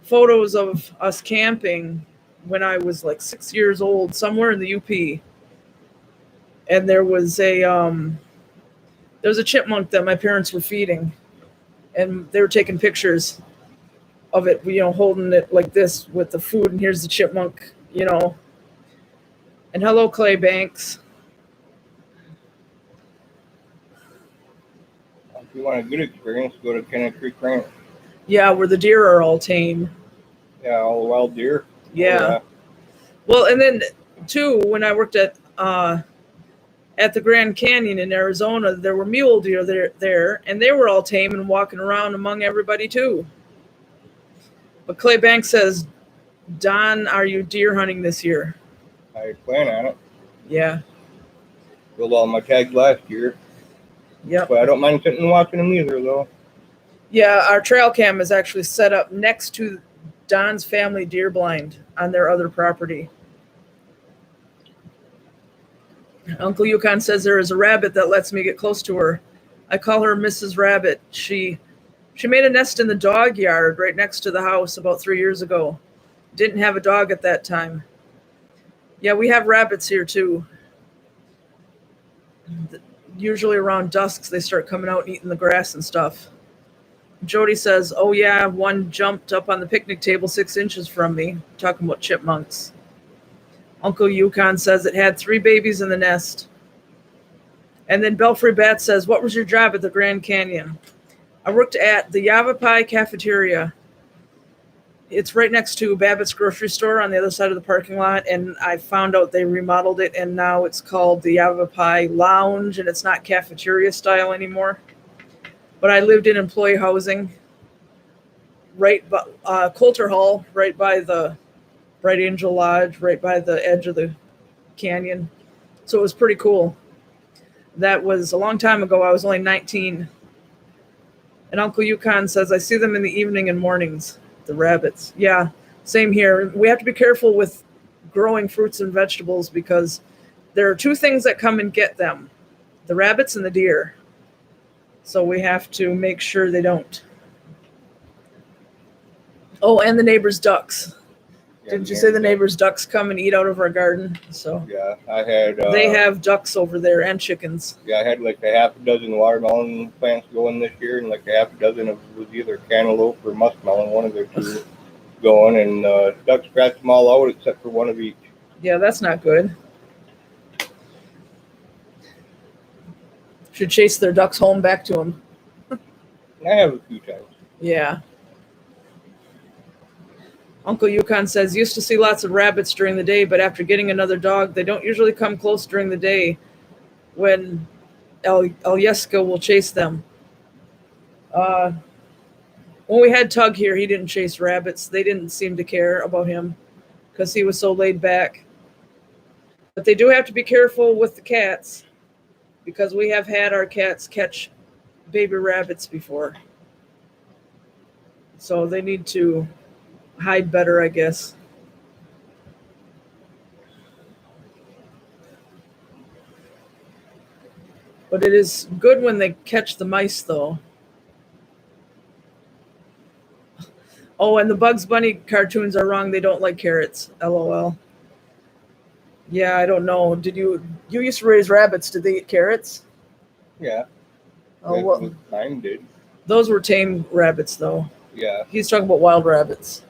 photos of us camping when I was like 6 years old, somewhere in the UP. And there was a chipmunk that my parents were feeding. And they were taking pictures of it, holding it like this with the food. And here's the chipmunk, And hello, Clay Banks. If you want a good experience, go to Kennet Creek Ranch. Yeah, where the deer are all tame. Yeah, all the wild deer. Yeah. Oh, yeah. Well, and then too, when I worked at the Grand Canyon in Arizona, there were mule deer there, and they were all tame and walking around among everybody too. But Clay Banks says, Don, are you deer hunting this year? I plan on it. Yeah. Killed all my tags last year. Yep. But I don't mind sitting and watching them either, though. Yeah, our trail cam is actually set up next to Don's family deer blind on their other property. Uncle Yukon says there is a rabbit that lets me get close to her. I call her Mrs. Rabbit. She made a nest in the dog yard right next to the house about 3 years ago. Didn't have a dog at that time. Yeah, we have rabbits here too. Usually around dusk, they start coming out and eating the grass and stuff. Jody says, oh yeah, one jumped up on the picnic table 6 inches from me, talking about chipmunks. Uncle Yukon says it had 3 babies in the nest. And then Belfry Bat says, what was your job at the Grand Canyon? I worked at the Yavapai cafeteria. It's right next to Babbitt's grocery store on the other side of the parking lot. And I found out they remodeled it, and now it's called the Yavapai Lounge, and it's not cafeteria style anymore. But I lived in employee housing right by Coulter Hall, right by the Bright Angel Lodge, right by the edge of the canyon. So it was pretty cool. That was a long time ago. I was only 19. And Uncle Yukon says, I see them in the evening and mornings, the rabbits. Yeah, same here. We have to be careful with growing fruits and vegetables because there are 2 things that come and get them, the rabbits and the deer. So we have to make sure they don't. Oh, and the neighbor's ducks. Yeah, Didn't you say the neighbor's ducks come and eat out of our garden? So yeah, I had. They have ducks over there and chickens. Yeah, I had like a half a dozen watermelon plants going this year, and like a half a dozen of was either cantaloupe or muskmelon, one of the 2 going, and ducks scratched them all out except for one of each. Yeah, that's not good. Should chase their ducks home back to them. I have a few times. Yeah. Uncle Yukon says, used to see lots of rabbits during the day, but after getting another dog, they don't usually come close during the day when Alyeska will chase them. When we had Tug here, he didn't chase rabbits. They didn't seem to care about him because he was so laid back. But they do have to be careful with the cats because we have had our cats catch baby rabbits before. So they need to hide better, I guess. But it is good when they catch the mice, though. Oh, and the Bugs Bunny cartoons are wrong. They don't like carrots. LOL. Yeah, I don't know. Did you used to raise rabbits? Did they eat carrots? Yeah. Oh, well, Mine did. those were tame rabbits, though. Yeah. He's talking about wild rabbits.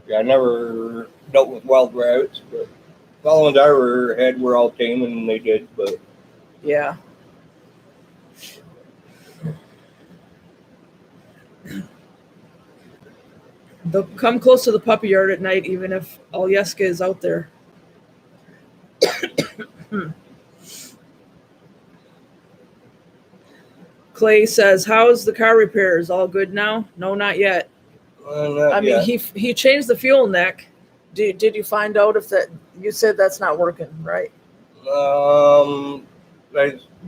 Yeah, I never dealt with wild rabbits, but the ones I ever had were all tame, and they did. But Yeah. They'll come close to the puppy yard at night, even if Alyeska is out there. Clay says, how's the car repairs? All good now? No, not yet. not mean, yet. he changed the fuel neck. Did you find out if that? You said that's not working, right?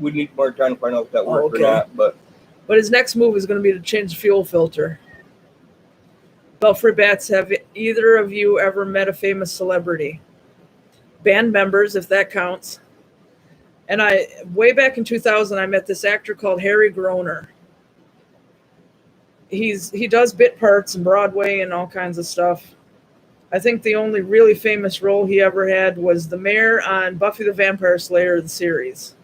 We need more time to find out if that worked okay. or not. But his next move is going to be to change the fuel filter. Belfry Bats, have either of you ever met a famous celebrity? Band members, if that counts. And way back in 2000, I met this actor called Harry Groner. He does bit parts in Broadway and all kinds of stuff. I think the only really famous role he ever had was the mayor on Buffy the Vampire Slayer, the series.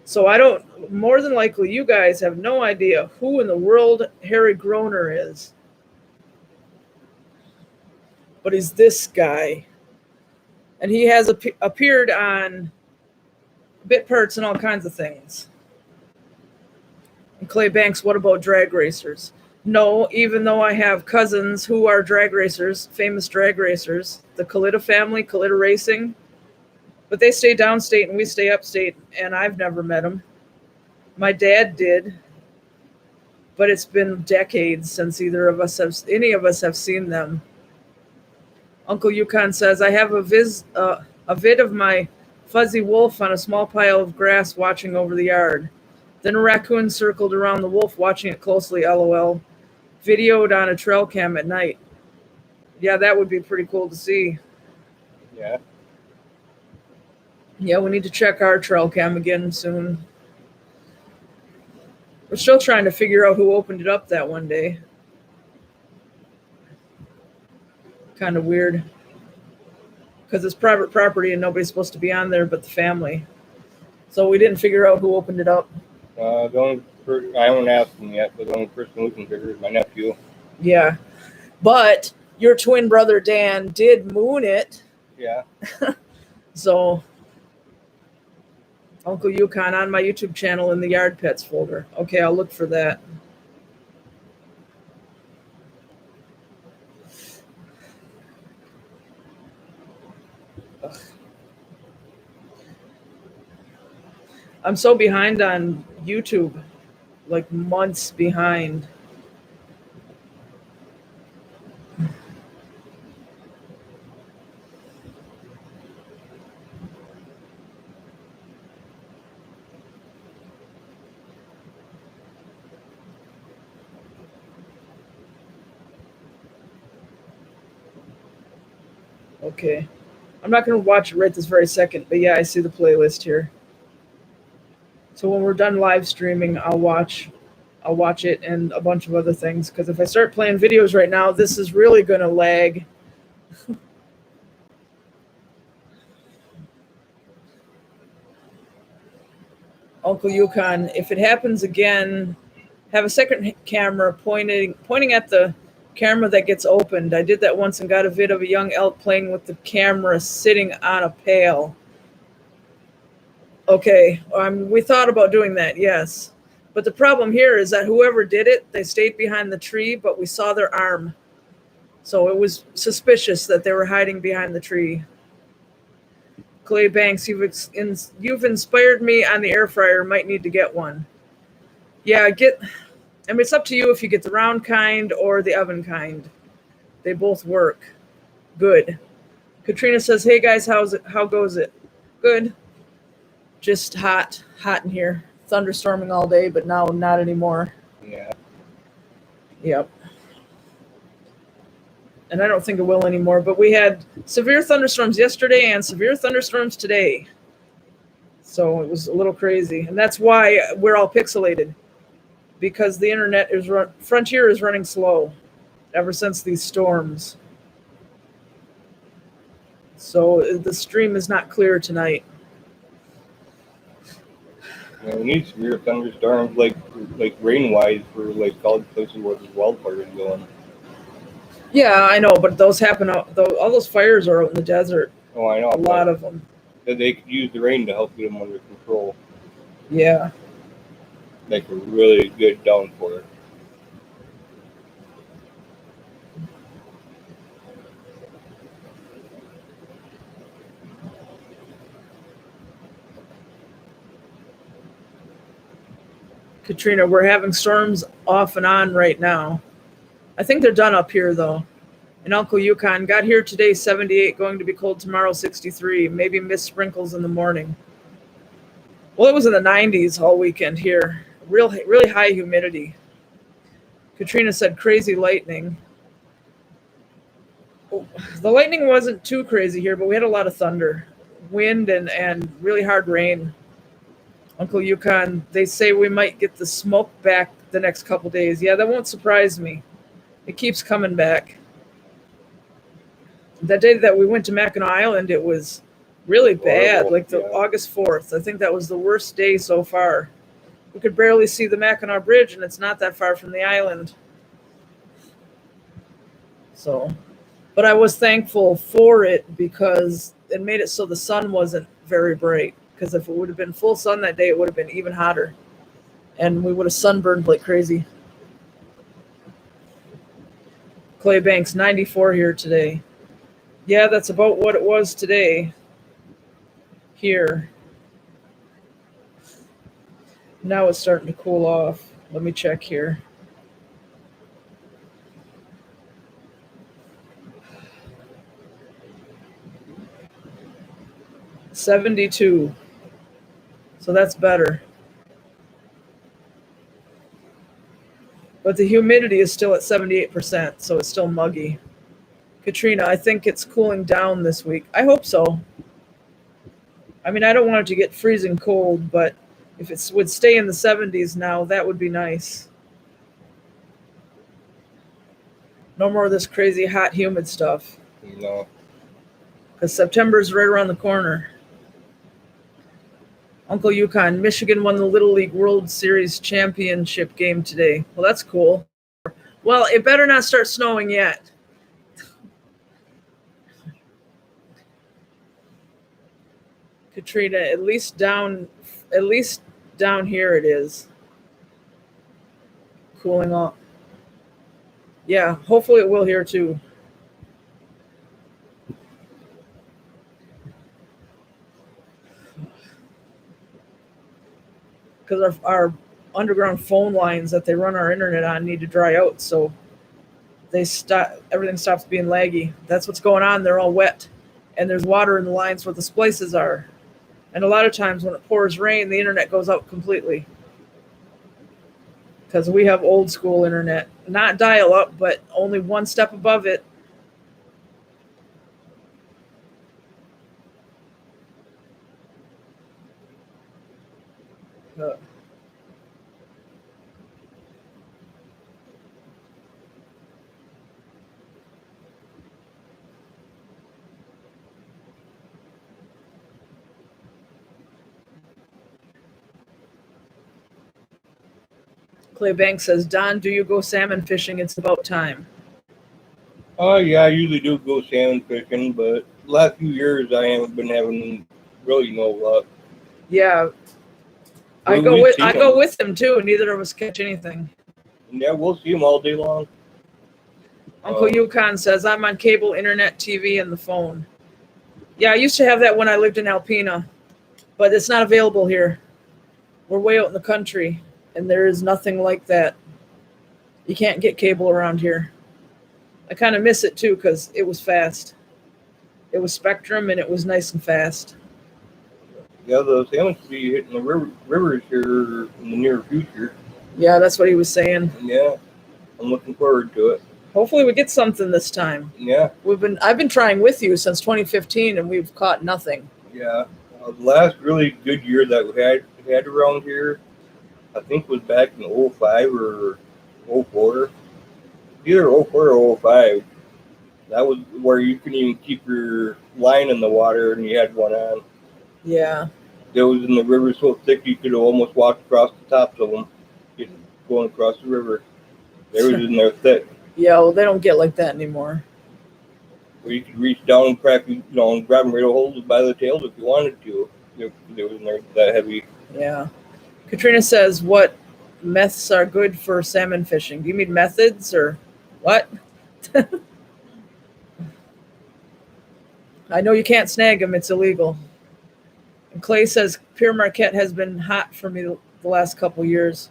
So more than likely, you guys have no idea who in the world Harry Groner is. But he's this guy. And he has appeared on bit parts and all kinds of things. And Clay Banks, what about drag racers? No, even though I have cousins who are drag racers, famous drag racers, the Kalita family, Kalita Racing. But they stay downstate and we stay upstate, and I've never met them. My dad did, but it's been decades since any of us have seen them. Uncle Yukon says, I have a vid of my fuzzy wolf on a small pile of grass watching over the yard. Then a raccoon circled around the wolf watching it closely, LOL. Videoed on a trail cam at night. Yeah, that would be pretty cool to see. Yeah. Yeah, we need to check our trail cam again soon. We're still trying to figure out who opened it up that one day. Kind of weird. Because it's private property and nobody's supposed to be on there but the family. So we didn't figure out who opened it up. I haven't asked him yet, but the only person who can figure is my nephew. Yeah. But your twin brother Dan did moon it. Yeah. So Uncle Yukon on my YouTube channel in the Yard Pets folder. Okay, I'll look for that. Ugh. I'm so behind on YouTube, like months behind. Okay. I'm not going to watch it right this very second, but yeah, I see the playlist here. So when we're done live streaming, I'll watch it and a bunch of other things, because if I start playing videos right now, this is really going to lag. Uncle Yukon, if it happens again, have a second camera pointing at the camera that gets opened. I did that once and got a vid of a young elk playing with the camera sitting on a pail. Okay, we thought about doing that, yes. But the problem here is that whoever did it, they stayed behind the tree, but we saw their arm. So it was suspicious that they were hiding behind the tree. Clay Banks, you've inspired me on the air fryer. Might need to get one. Yeah, I mean, it's up to you if you get the round kind or the oven kind. They both work. Good. Katrina says, hey guys, how goes it? Good. Just hot in here. Thunderstorming all day, but now not anymore. Yeah. Yep. And I don't think it will anymore, but we had severe thunderstorms yesterday and severe thunderstorms today. So it was a little crazy. And that's why we're all pixelated, because the internet Frontier is running slow ever since these storms. So the stream is not clear tonight. Yeah, we need severe thunderstorms, like rain-wise, for like all the places where there's wildfires going. Yeah, I know, but those happen. All those fires are out in the desert. Oh, I know. A lot of them. They could use the rain to help get them under control. Yeah. Make a really good downpour. Katrina, we're having storms off and on right now. I think they're done up here, though. In Uncle Yukon, got here today, 78, going to be cold tomorrow, 63. Maybe mist sprinkles in the morning. Well, it was in the 90s all weekend here. Really high humidity. Katrina said crazy lightning. The lightning wasn't too crazy here, but we had a lot of thunder, wind, and really hard rain. Uncle Yukon, they say we might get the smoke back the next couple days. Yeah, that won't surprise me. It keeps coming back. That day that we went to Mackinac Island, it was really bad, August 4th. I think that was the worst day so far. We could barely see the Mackinac Bridge, and it's not that far from the island. So, but I was thankful for it because it made it so the sun wasn't very bright. Because if it would have been full sun that day, it would have been even hotter. And we would have sunburned like crazy. Clay Banks, 94 here today. Yeah, that's about what it was today here. Now it's starting to cool off. Let me check here. $72. So that's better. But the humidity is still at 78%, so it's still muggy. Katrina, I think it's cooling down this week. I hope so. I mean, I don't want it to get freezing cold, but if it would stay in the 70s now, that would be nice. No more of this crazy hot, humid stuff. No. Because September's right around the corner. Uncle Yukon, Michigan won the Little League World Series championship game today. Well, that's cool. Well, it better not start snowing yet. Katrina, at least down here it is. Cooling off. Yeah, hopefully it will here too. Because our underground phone lines that they run our internet on need to dry out, so everything stops being laggy. That's what's going on. They're all wet, and there's water in the lines where the splices are. And a lot of times when it pours rain, the internet goes out completely. Because we have old school internet, not dial-up, but only one step above it. Clay Banks says, Don, do you go salmon fishing? It's about time. Yeah, I usually do go salmon fishing, but the last few years I haven't been having really no luck. Yeah, I Well, we've seen go them. with him too. Neither of us catch anything. Yeah, we'll see them all day long. Uncle Yukon says I'm on cable, internet, TV, and the phone. Yeah, I used to have that when I lived in Alpena, but it's not available here. We're way out in the country, and there is nothing like that. You can't get cable around here. I kind of miss it too because it was fast. It was Spectrum, and it was nice and fast. Yeah, the salmon should be hitting the rivers here in the near future. Yeah, that's what he was saying. Yeah, I'm looking forward to it. Hopefully, we get something this time. Yeah. I've been trying with you since 2015, and we've caught nothing. Yeah. The last really good year that we had around here, I think, was back in 05 or 04. Either 04 or 05. That was where you couldn't even keep your line in the water and you had one on. Yeah. It was in the river so thick you could almost walk across the tops of them, just going across the river. They were in there thick. Yeah, well, they don't get like that anymore. Where you could reach down and crack, and grab them right a hold by the tails if you wanted to. They were in there that heavy. Yeah. Katrina says, what methods are good for salmon fishing? Do you mean methods or what? I know you can't snag them. It's illegal. And Clay says, Pure Marquette has been hot for me the last couple years.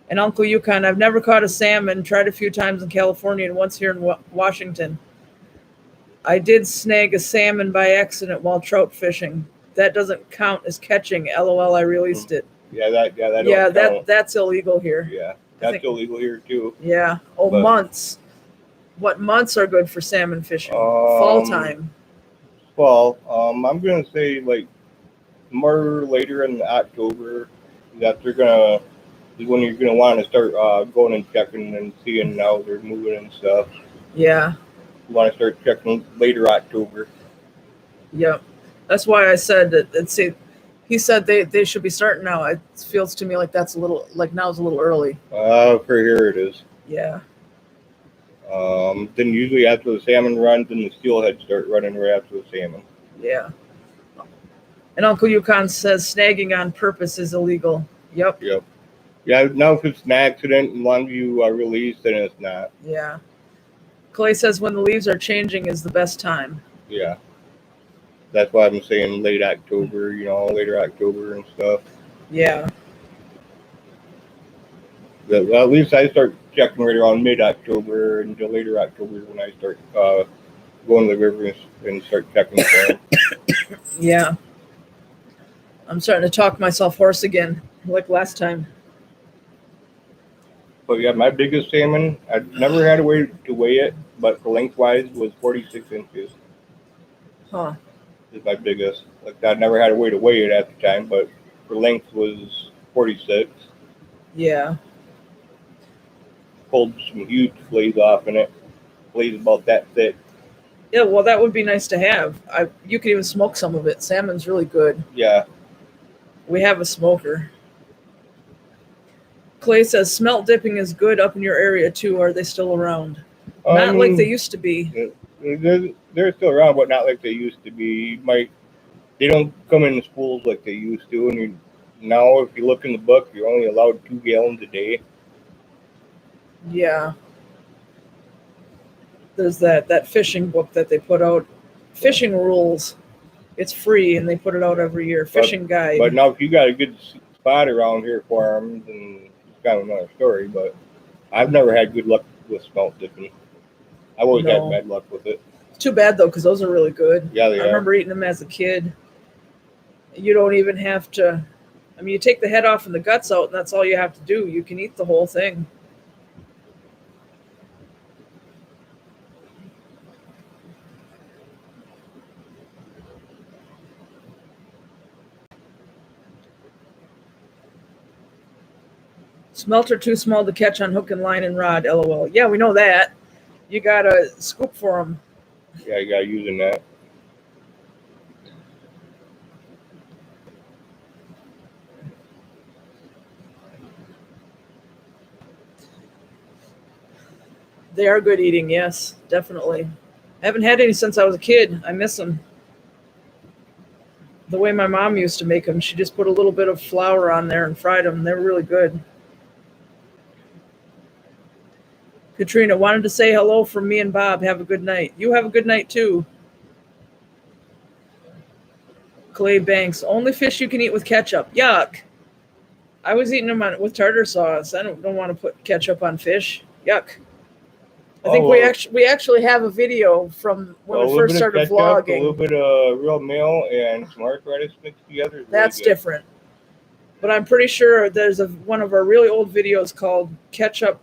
And Uncle Yukon, I've never caught a salmon, tried a few times in California and once here in Washington. I did snag a salmon by accident while trout fishing. That doesn't count as catching. LOL, I released it. That's illegal here. Yeah, that's illegal here too. Yeah. Oh, but months. What months are good for salmon fishing? Fall time. Fall. I'm gonna say like more later in October. That is when you're gonna want to start going and checking and seeing how they're moving and stuff. Yeah. You want to start checking later October. Yep. That's why I said that. He said they should be starting now. It feels to me like now's a little early. For here it is. Yeah. Then usually after the salmon runs, then the steelhead start running right after the salmon. Yeah. And Uncle Yukon says snagging on purpose is illegal. Yep. Yeah, now if it's an accident, as long as you release, then it's not. Yeah. Clay says when the leaves are changing is the best time. Yeah. That's why I'm saying late October, later October and stuff. Yeah. Well, at least I start checking right around mid-October until later October when I start going to the river and start checking for them. Yeah. I'm starting to talk myself hoarse again, like last time. But yeah, my biggest salmon, I've never had a way to weigh it, but for lengthwise was 46 inches. Huh. Is my biggest. Like I never had a way to weigh it at the time, but for length was 46. Yeah. Pulled some huge fillets off in it. Fillets about that thick. Yeah, well, that would be nice to have. You could even smoke some of it. Salmon's really good. Yeah. We have a smoker. Clay says smelt dipping is good up in your area too. Are they still around? Not like they used to be. They're still around, but not like they used to be. They don't come in schools like they used to. And now, if you look in the book, you're only allowed 2 gallons a day. Yeah. There's that fishing book that they put out, Fishing Rules. It's free, and they put it out every year. Fishing guide. But now, if you got a good spot around here for them, then it's kind of another story. But I've never had good luck with smelt dipping. I've always had bad luck with it. It's too bad though, because those are really good. Yeah, they are. I remember eating them as a kid. You don't even have to. I mean, you take the head off and the guts out, and that's all you have to do. You can eat the whole thing. Smelter too small to catch on hook and line and rod, LOL. Yeah, we know that. You gotta scoop for them. Yeah, you gotta use a net. They are good eating, yes, definitely. I haven't had any since I was a kid. I miss them. The way my mom used to make them, she just put a little bit of flour on there and fried them. They were really good. Katrina wanted to say hello from me and Bob. Have a good night. You have a good night too. Clay Banks, only fish you can eat with ketchup. Yuck. I was eating them with tartar sauce. I don't want to put ketchup on fish. Yuck. I think we actually have a video from when we first started ketchup, vlogging. A little bit of real mayo and some horseradish mixed together. That's really different. But I'm pretty sure there's one of our really old videos called "Ketchup."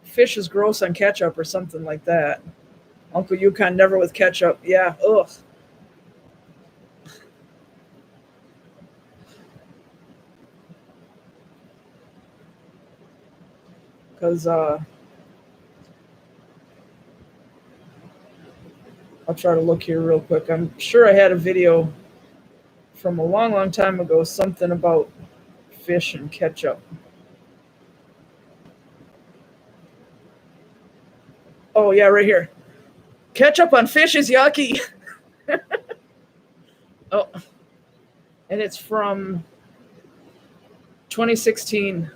Fish is gross on ketchup or something like that. Uncle Yukon never with ketchup. Yeah. Ugh. Because I'll try to look here real quick. I'm sure I had a video from a long, long time ago, something about fish and ketchup. Oh, yeah, right here. Ketchup on fish is yucky. Oh, and it's from 2016.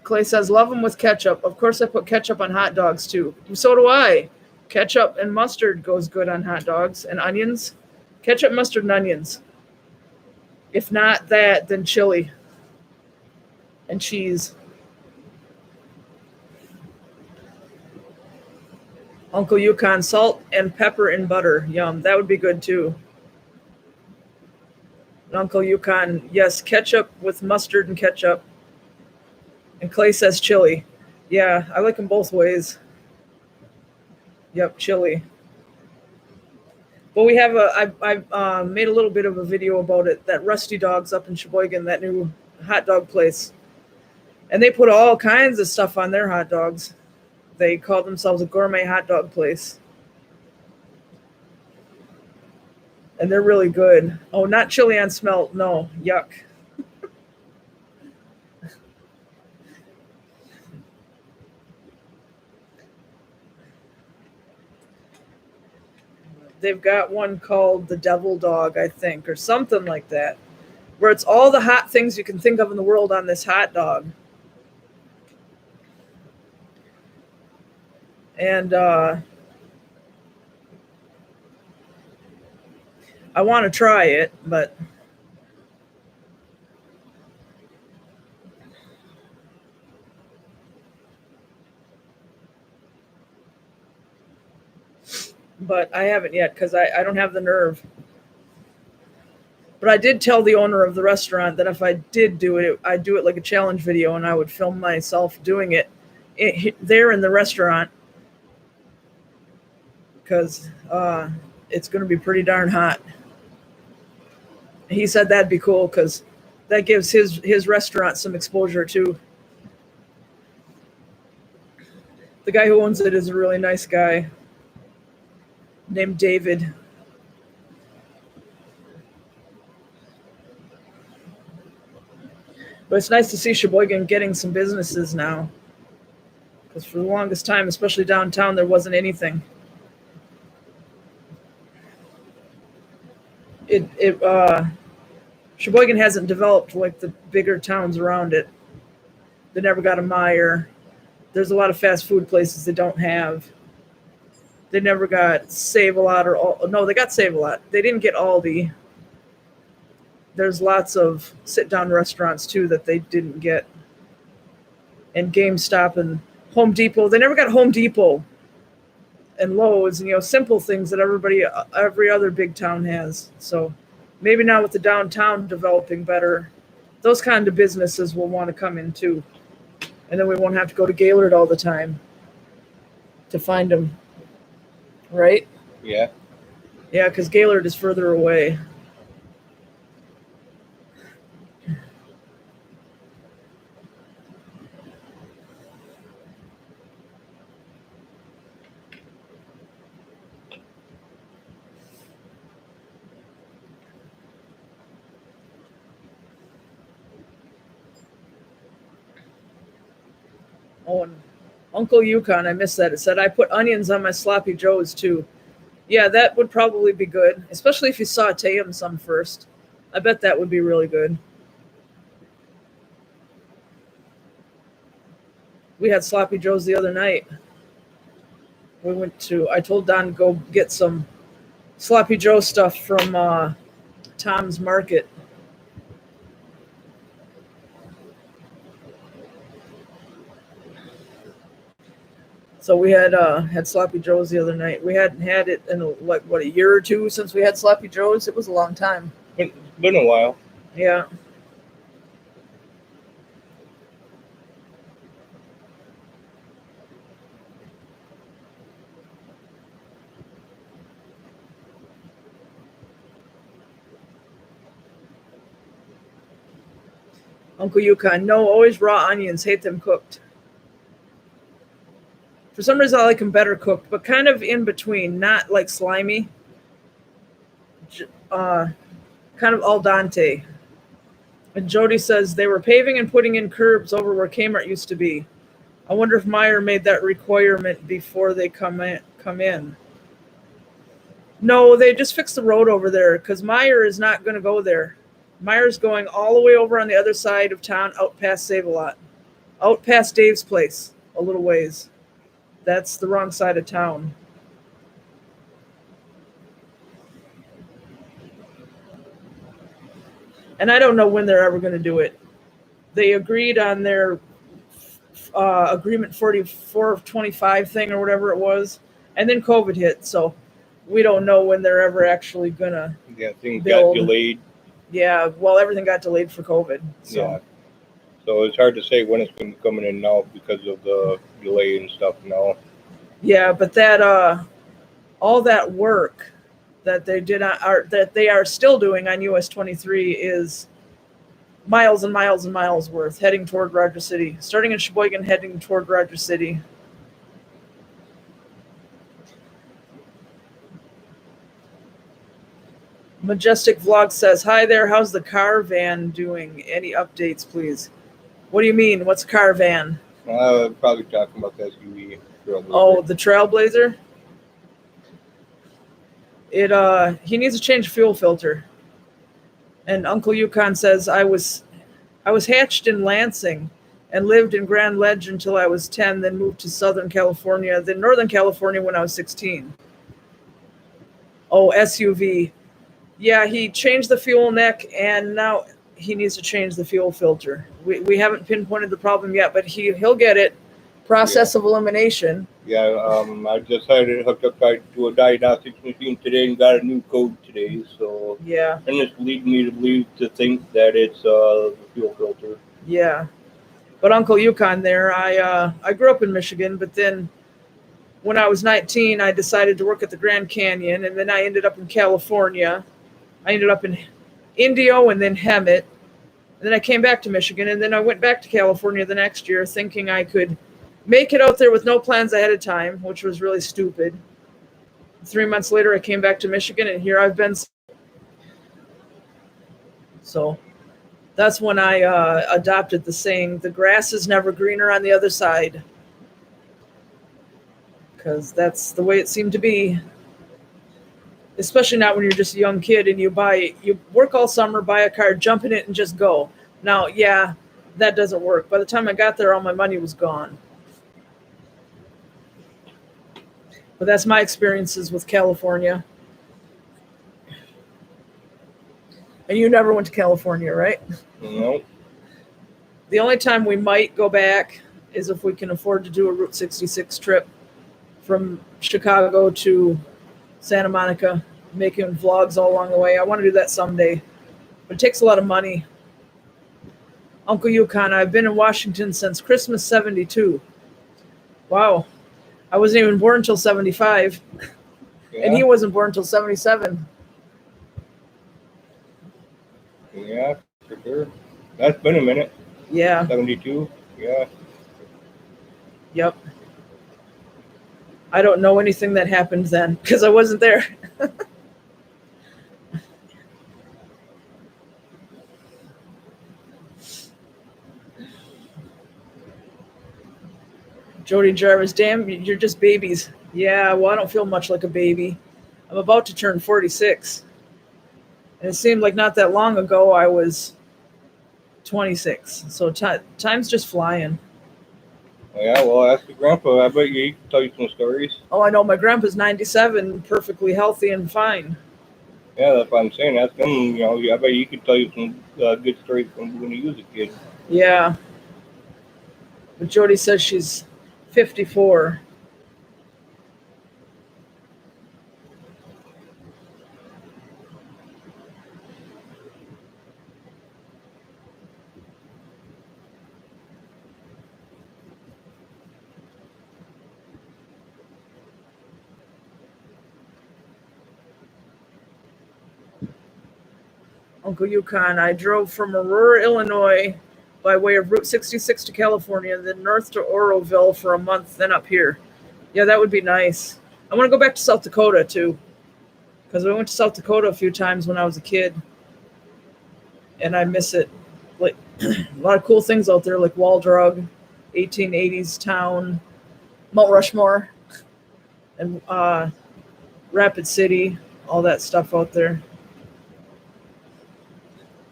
Clay says, love them with ketchup. Of course, I put ketchup on hot dogs, too. So do I. Ketchup and mustard goes good on hot dogs and onions. Ketchup, mustard, and onions. If not that, then chili and cheese. Uncle Yukon, salt and pepper and butter. Yum. That would be good, too. And Uncle Yukon, yes, ketchup with mustard and ketchup. And Clay says chili. Yeah, I like them both ways. Yep, chili. But we have I made a little bit of a video about it. That Rusty Dog's up in Sheboygan, that new hot dog place. And they put all kinds of stuff on their hot dogs. They call themselves a gourmet hot dog place. And they're really good. Oh, not chili on smelt. No, yuck. They've got one called the Devil Dog, I think, or something like that, where it's all the hot things you can think of in the world on this hot dog. And I want to try it, but I haven't yet because I don't have the nerve. But I did tell the owner of the restaurant that if I did do it, I'd do it like a challenge video, and I would film myself doing it there in the restaurant because it's going to be pretty darn hot. He said that'd be cool because that gives his restaurant some exposure too. The guy who owns it is a really nice guy named David. But it's nice to see Sheboygan getting some businesses now. Because for the longest time, especially downtown, there wasn't anything. Sheboygan hasn't developed like the bigger towns around it. They never got a Meijer. There's a lot of fast food places they don't have. They never got Save-A-Lot no, they got Save-A-Lot. They didn't get Aldi. There's lots of sit-down restaurants too that they didn't get. And GameStop and Home Depot. They never got Home Depot and Lowe's and simple things that every other big town has. So maybe now with the downtown developing better, those kind of businesses will want to come in too. And then we won't have to go to Gaylord all the time to find them. Right? Yeah. Yeah, because Gaylord is further away. Oh, and Uncle Yukon, I missed that. It said, I put onions on my sloppy joes too. Yeah, that would probably be good, especially if you saute them some first. I bet that would be really good. We had sloppy joes the other night. I told Don to go get some sloppy joe stuff from Tom's Market. So we had sloppy joes the other night. We hadn't had it in a year or two since we had sloppy joes. It was a long time. It's been a while. Yeah. Uncle Yukon, no, always raw onions. Hate them cooked. For some reason, I like them better cooked, but kind of in between, not like slimy. Kind of al dente. And Jody says they were paving and putting in curbs over where Kmart used to be. I wonder if Meijer made that requirement before they come in. No, they just fixed the road over there because Meijer is not going to go there. Meijer's going all the way over on the other side of town, out past Save-A-Lot, out past Dave's place, a little ways. That's the wrong side of town. And I don't know when they're ever going to do it. They agreed on their agreement 4425 thing or whatever it was, and then COVID hit, so we don't know when they're ever actually going to things build. got delayed. Yeah, well, everything got delayed for COVID. So. Yeah. So it's hard to say when it's going to be coming in now because of the delay and stuff now. Yeah, but that all that work that they did that they are still doing on US 23 is miles and miles and miles worth, heading toward Rogers City, starting in Sheboygan, heading toward Rogers City. Majestic Vlog says, hi there, how's the car van doing? Any updates, please? What do you mean? What's car van? Probably talking about the SUV. Oh, the Trailblazer? He needs to change fuel filter. And Uncle Yukon says, I was hatched in Lansing and lived in Grand Ledge until I was 10, then moved to Southern California, then Northern California when I was 16. Oh, SUV. Yeah, he changed the fuel neck, and now he needs to change the fuel filter. We haven't pinpointed the problem yet, but he'll get it. Process of elimination. Yeah, I just had it hooked up to a diagnostics machine today and got a new code today. So yeah, and it's leading me to think that it's the fuel filter. Yeah, but Uncle Yukon, there, I grew up in Michigan, but then when I was 19, I decided to work at the Grand Canyon, and then I ended up in California. I ended up in Indio and then Hemet. And then I came back to Michigan, and then I went back to California the next year thinking I could make it out there with no plans ahead of time, which was really stupid. 3 months later, I came back to Michigan, and here I've been. So that's when I adopted the saying, the grass is never greener on the other side. Because that's the way it seemed to be. Especially not when you're just a young kid and you work all summer, buy a car, jump in it, and just go. Now, yeah, that doesn't work. By the time I got there, all my money was gone. But that's my experiences with California. And you never went to California, right? No. The only time we might go back is if we can afford to do a Route 66 trip from Chicago to Santa Monica, making vlogs all along the way. I want to do that someday, but it takes a lot of money. Uncle Yukon, I've been in Washington since Christmas 72. Wow. I wasn't even born until 75, and he wasn't born until 77. Yeah, for sure. That's been a minute. Yeah. 72, yeah. Yep. I don't know anything that happened then because I wasn't there. Jody Jarvis, damn, you're just babies. Yeah, well, I don't feel much like a baby. I'm about to turn 46. And it seemed like not that long ago I was 26. So time's just flying. Yeah, well, ask your grandpa. I bet he can tell you some stories. Oh, I know. My grandpa's 97, perfectly healthy and fine. Yeah, that's what I'm saying. Ask him, I bet he can tell you some good stories from when he was a kid. Yeah. But Jody says she's 54. Uncle Yukon, I drove from Aurora, Illinois by way of Route 66 to California, then north to Oroville for a month, then up here. Yeah, that would be nice. I want to go back to South Dakota, too, because I went to South Dakota a few times when I was a kid, and I miss it. Like a lot of cool things out there, like Wall Drug, 1880s town, Mount Rushmore, and Rapid City, all that stuff out there.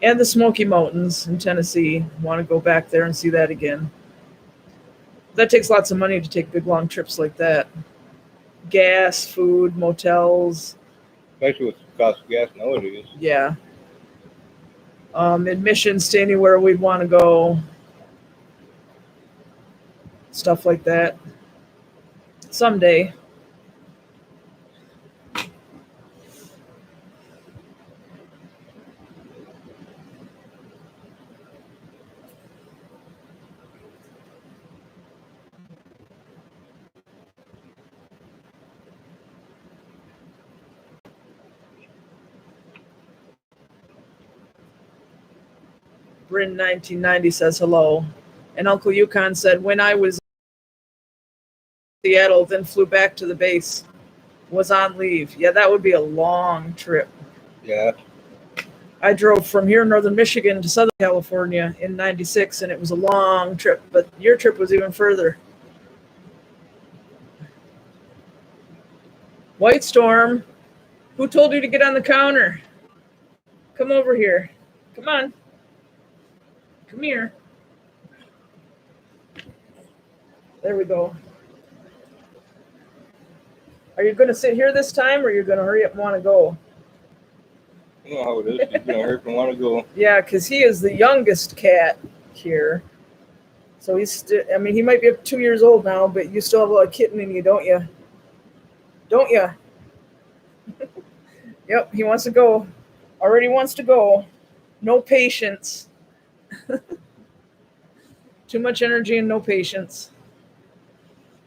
And the Smoky Mountains in Tennessee. Want to go back there and see that again. That takes lots of money to take big, long trips like that. Gas, food, motels. Especially with the cost of gas nowadays. Yeah. Admissions to anywhere we'd want to go. Stuff like that. Someday. Bryn 1990 says hello. And Uncle Yukon said, when I was in Seattle, then flew back to the base, was on leave. Yeah, that would be a long trip. Yeah. I drove from here in northern Michigan to Southern California in 96, and it was a long trip, but your trip was even further. White Storm, who told you to get on the counter? Come over here. Come on. Come here. There we go. Are you going to sit here this time, or are you going to hurry up and want to go? You know how it is. He's going to hurry up and want to go. Yeah, because he is the youngest cat here. So he's still, I mean, he might be up 2 years old now, but you still have a lot of kitten in you, don't you? Don't you? Yep, he wants to go. Already wants to go. No patience. Too much energy and no patience.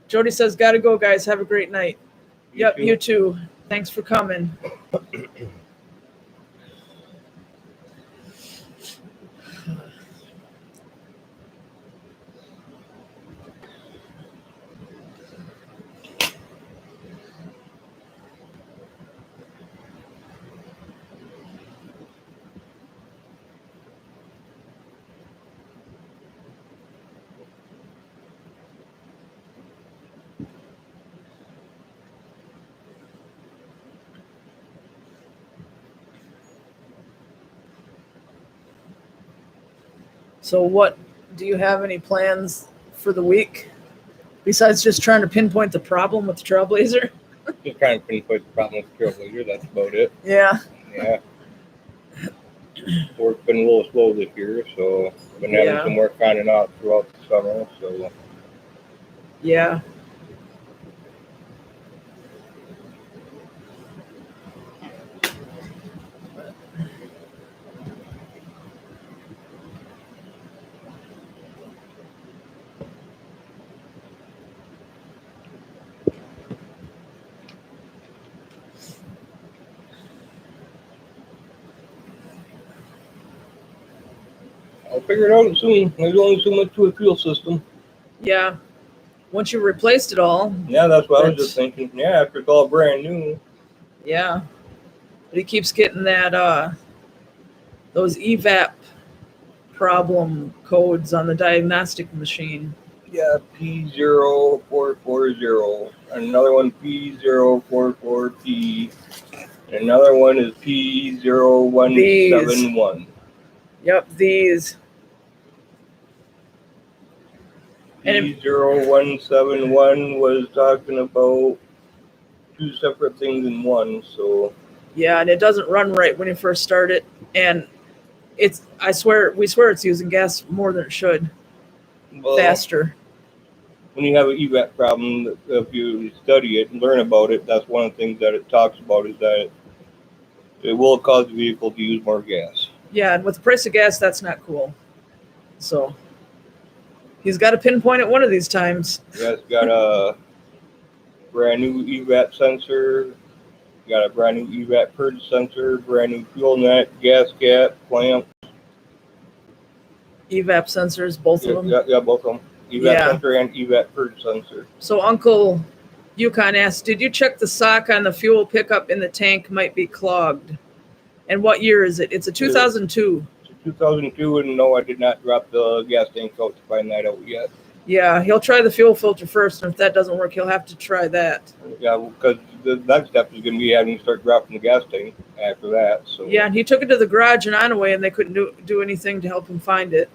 Jody says, gotta go, guys. Have a great night. Yep, you too. Thanks for coming. So what, do you have any plans for the week besides just trying to pinpoint the problem with the Trailblazer? Just trying to pinpoint the problem with the Trailblazer. That's about it. Yeah. Yeah. Work's been a little slow this year, so I've been having some work on and off throughout the summer. So yeah. I'll figure it out soon. There's only so much to a fuel system. Yeah. Once you replaced it all. Yeah, that's what I was just thinking. Yeah, after it's all brand new. Yeah. But he keeps getting that those evap problem codes on the diagnostic machine. Yeah, P0440. Another one P044P. And another one is P0171. Yep, these. And P0171 was talking about two separate things in one, so yeah, and it doesn't run right when you first start it, and we swear it's using gas more than it should. well, faster. When you have an EVAP problem, if you study it and learn about it, that's one of the things that it talks about is that it will cause the vehicle to use more gas. Yeah, and with the price of gas, that's not cool. So he's got to pinpoint it one of these times. Yeah, it's got a brand new EVAP sensor, got a brand new EVAP purge sensor, brand new fuel net, gas cap, clamp. EVAP sensors, both of them. Yeah, both of them. EVAP sensor and EVAP purge sensor. So Uncle Yukon asked, did you check the sock on the fuel pickup in the tank might be clogged? And what year is it? It's a 2002. It's a 2002, and no, I did not drop the gas tank out to find that out yet. Yeah, he'll try the fuel filter first, and if that doesn't work, he'll have to try that. Yeah, because the next step is going to be having to start dropping the gas tank after that. So yeah, and he took it to the garage and on away, and they couldn't do anything to help him find it.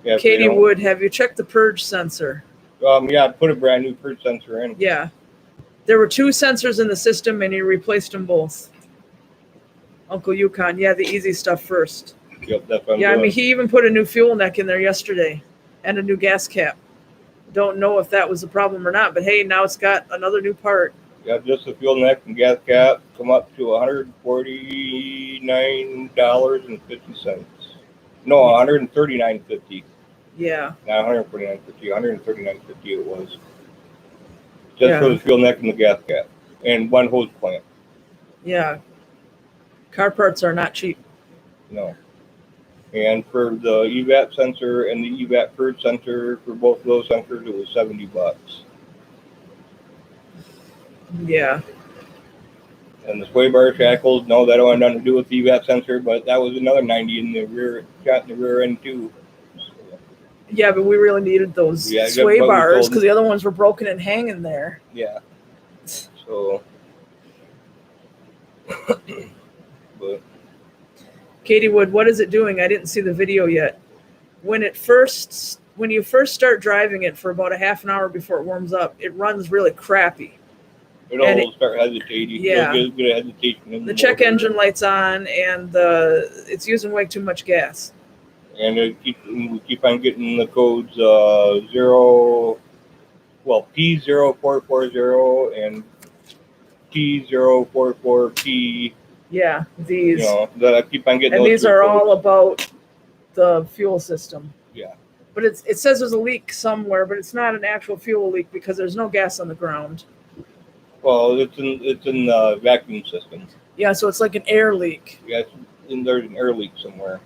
Yeah, Katie Wood, have you checked the purge sensor? Yeah, I put a brand new purge sensor in. Yeah. There were two sensors in the system, and he replaced them both. Uncle Yukon, yeah, the easy stuff first. Yep, that's what I'm doing. I mean, he even put a new fuel neck in there yesterday and a new gas cap. Don't know if that was a problem or not, but hey, now it's got another new part. Yeah, just the fuel neck and gas cap come up to $149.50. No, $139.50. Yeah. Not $149.50, $139.50 it was. Just for the fuel neck and the gas cap. And one hose clamp. Yeah. Car parts are not cheap. No. And for the EVAP sensor and the EVAP purge sensor, for both of those sensors, it was $70. Yeah. And the sway bar shackles, no, that don't have nothing to do with the EVAP sensor, but that was another 90 in the rear, shot in the rear end too. Yeah, but we really needed those sway bars because the other ones were broken and hanging there. Yeah. So, but Katie Wood, what is it doing? I didn't see the video yet. When you first start driving it for about a half an hour before it warms up, it runs really crappy. It'll start hesitating. Yeah. It'll get a hesitation in the check engine light's on, and it's using way too much gas. And we keep on getting the codes P0440 and P044P. Yeah, these. That I keep on getting. And these are all about the fuel system. Yeah. But it says there's a leak somewhere, but it's not an actual fuel leak because there's no gas on the ground. Well, it's in the vacuum system. Yeah, so it's like an air leak. Yeah, there's an air leak somewhere.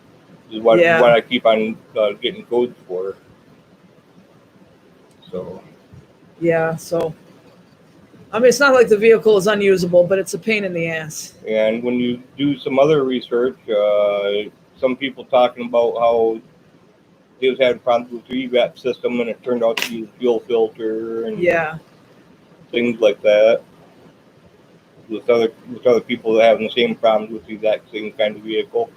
Is what I keep on getting codes for. So. Yeah. So. I mean, it's not like the vehicle is unusable, but it's a pain in the ass. And when you do some other research, some people talking about how they was having problems with the EVAP system, and it turned out to be the fuel filter and things like that. With other people that having the same problems with the exact same kind of vehicle.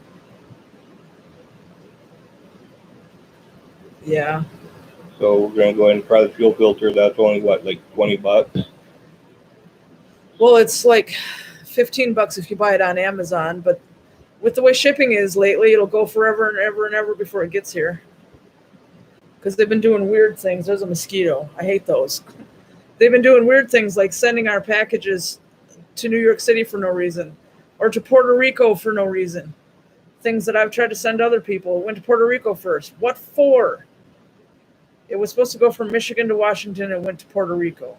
Yeah. So we're gonna go ahead and try the fuel filter. That's only like $20. Well, it's like $15 if you buy it on Amazon, but with the way shipping is lately, it'll go forever and ever and ever before it gets here. Because they've been doing weird things. There's a mosquito. I hate those. They've been doing weird things like sending our packages to New York City for no reason, or to Puerto Rico for no reason. Things that I've tried to send other people went to Puerto Rico first. What for? It was supposed to go from Michigan to Washington and went to Puerto Rico.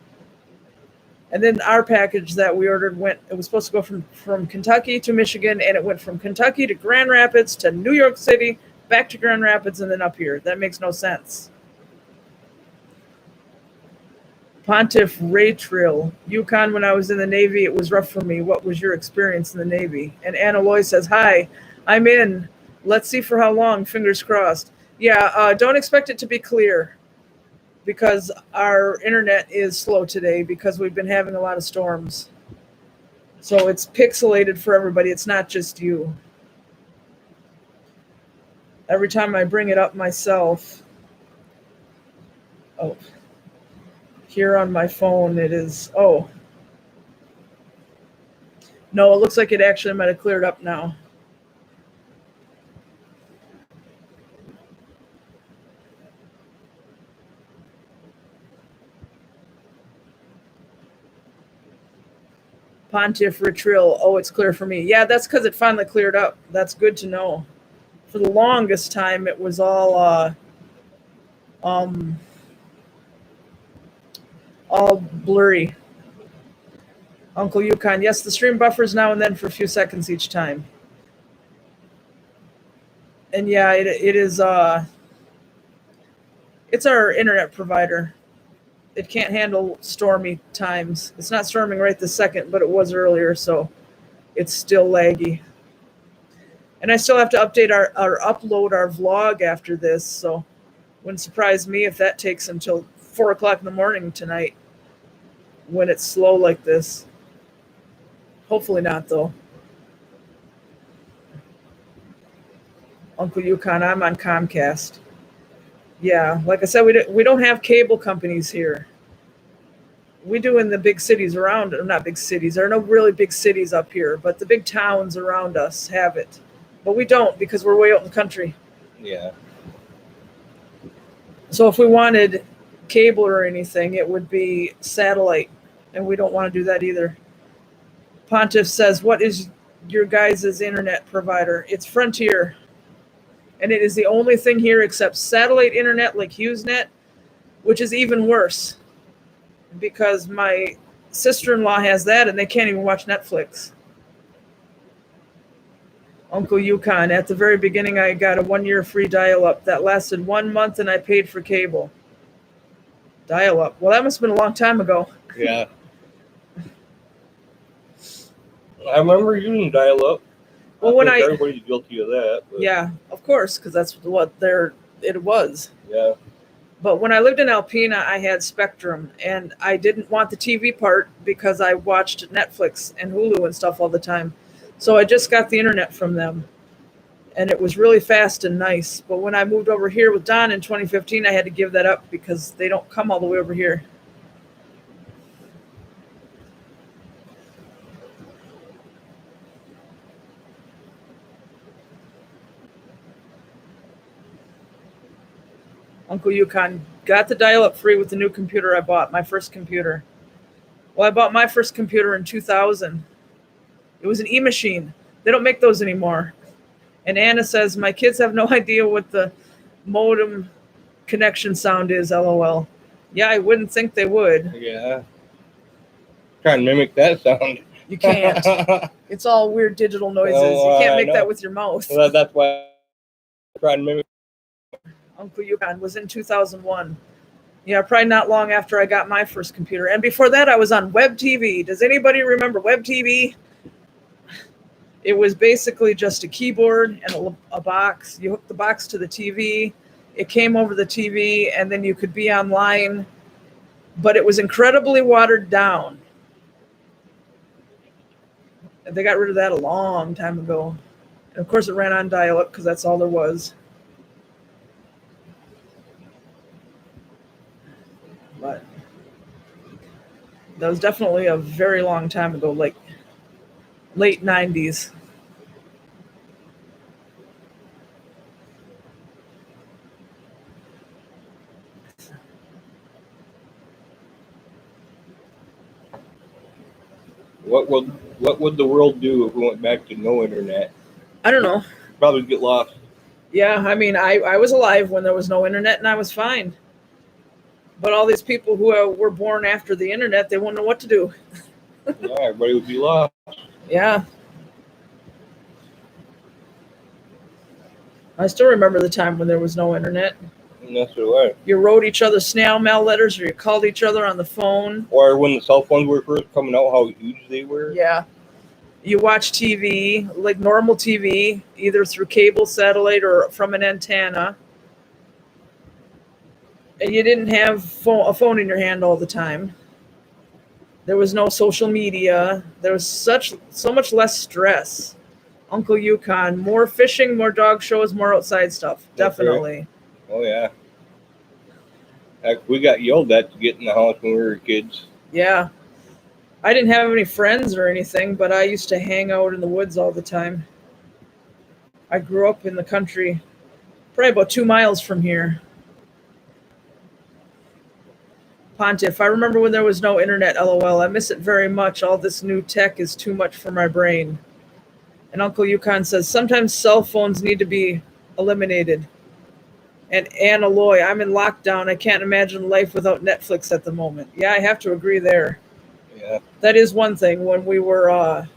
And then our package that we ordered it was supposed to go from Kentucky to Michigan, and it went from Kentucky to Grand Rapids to New York City, back to Grand Rapids, and then up here. That makes no sense. Pontiff Ray Trill, Yukon, when I was in the Navy, it was rough for me. What was your experience in the Navy? And Anna Loy says, hi, I'm in. Let's see for how long, fingers crossed. Yeah, don't expect it to be clear. because our internet is slow today because we've been having a lot of storms. So it's pixelated for everybody. It's not just you. Every time I bring it up myself, oh, here on my phone it is, oh. No, it looks like it actually might have cleared up now. Pontiff Retrill. Oh, it's clear for me. Yeah, that's because it finally cleared up. That's good to know. For the longest time, it was all blurry. Uncle Yukon. Yes, the stream buffers now and then for a few seconds each time. And yeah, it is. It's our internet provider. It can't handle stormy times. It's not storming right this second, but it was earlier, so it's still laggy. And I still have to update upload our vlog after this, so wouldn't surprise me if that takes until 4 o'clock in the morning tonight when it's slow like this. Hopefully not, though. Uncle Yukon, I'm on Comcast. Yeah, like I said, we don't have cable companies here. We do in the big cities around, or not big cities. There are no really big cities up here, but the big towns around us have it. But we don't because we're way out in the country. Yeah. So if we wanted cable or anything, it would be satellite, and we don't want to do that either. Pontiff says, what is your guys' internet provider? It's Frontier. And it is the only thing here except satellite internet like HughesNet, which is even worse because my sister-in-law has that and they can't even watch Netflix. Uncle Yukon, at the very beginning, I got a 1-year free dial-up that lasted 1 month and I paid for cable. Dial-up. Well, that must have been a long time ago. Yeah. I remember using dial-up. Well, when everybody's guilty of that. But. Yeah, of course, because that's what it was. Yeah. But when I lived in Alpena, I had Spectrum, and I didn't want the TV part because I watched Netflix and Hulu and stuff all the time. So I just got the internet from them, and it was really fast and nice. But when I moved over here with Don in 2015, I had to give that up because they don't come all the way over here. Uncle Yukon, got the dial-up free with the new computer I bought, my first computer. Well, I bought my first computer in 2000. It was an e-machine. They don't make those anymore. And Anna says, my kids have no idea what the modem connection sound is, LOL. Yeah, I wouldn't think they would. Yeah. Try and mimic that sound. You can't. It's all weird digital noises. You can't make that with your mouth. Well, that's why I try and mimic. Uncle Yukon was in 2001. Yeah, probably not long after I got my first computer. And before that, I was on Web TV. Does anybody remember Web TV? It was basically just a keyboard and a box. You hooked the box to the TV. It came over the TV, and then you could be online. But it was incredibly watered down. They got rid of that a long time ago. And of course, it ran on dial-up because that's all there was. But that was definitely a very long time ago, like late 90s. What would the world do if we went back to no internet? I don't know. Probably get lost. Yeah, I mean, I was alive when there was no internet, and I was fine. But all these people who were born after the internet, they won't know what to do. Yeah, everybody would be lost. Yeah. I still remember the time when there was no internet. And that's the way. You wrote each other snail mail letters, or you called each other on the phone. Or when the cell phones were first coming out, how huge they were. Yeah. You watch TV, like normal TV, either through cable, satellite, or from an antenna. And you didn't have a phone in your hand all the time. There was no social media. There was so much less stress. Uncle Yukon, more fishing, more dog shows, more outside stuff. That's right. Definitely. Oh yeah. Heck, we got yelled at to get in the house when we were kids. Yeah. I didn't have any friends or anything, but I used to hang out in the woods all the time. I grew up in the country, probably about 2 miles from here. Pontiff, I remember when there was no internet, LOL. I miss it very much. All this new tech is too much for my brain. And Uncle Yukon says, sometimes cell phones need to be eliminated. And Anna Loy, I'm in lockdown. I can't imagine life without Netflix at the moment. Yeah, I have to agree there. Yeah. That is one thing. When we were on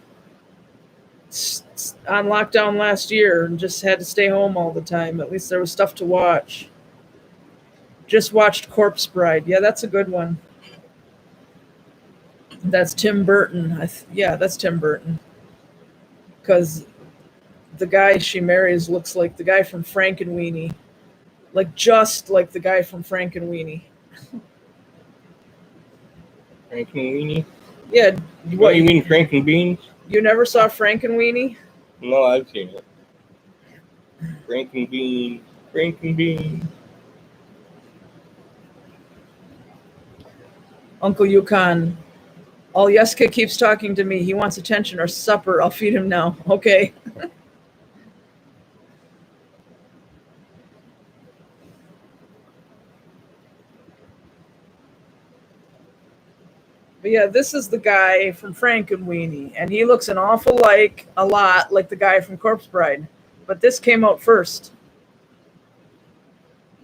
lockdown last year and just had to stay home all the time, at least there was stuff to watch. Just watched Corpse Bride. Yeah, that's a good one. That's Tim Burton. Yeah, that's Tim Burton. Because the guy she marries looks like the guy from Frankenweenie. Like, just like the guy from Frankenweenie. Frankenweenie? Yeah. What, you mean Frankenbeans? You never saw Frankenweenie? No, I've seen it. Frankenbean. Frankenbean. Uncle Yukon. All Yeska keeps talking to me. He wants attention or supper. I'll feed him now. Okay. But yeah, this is the guy from Frankenweenie, and he looks a lot like the guy from Corpse Bride. But this came out first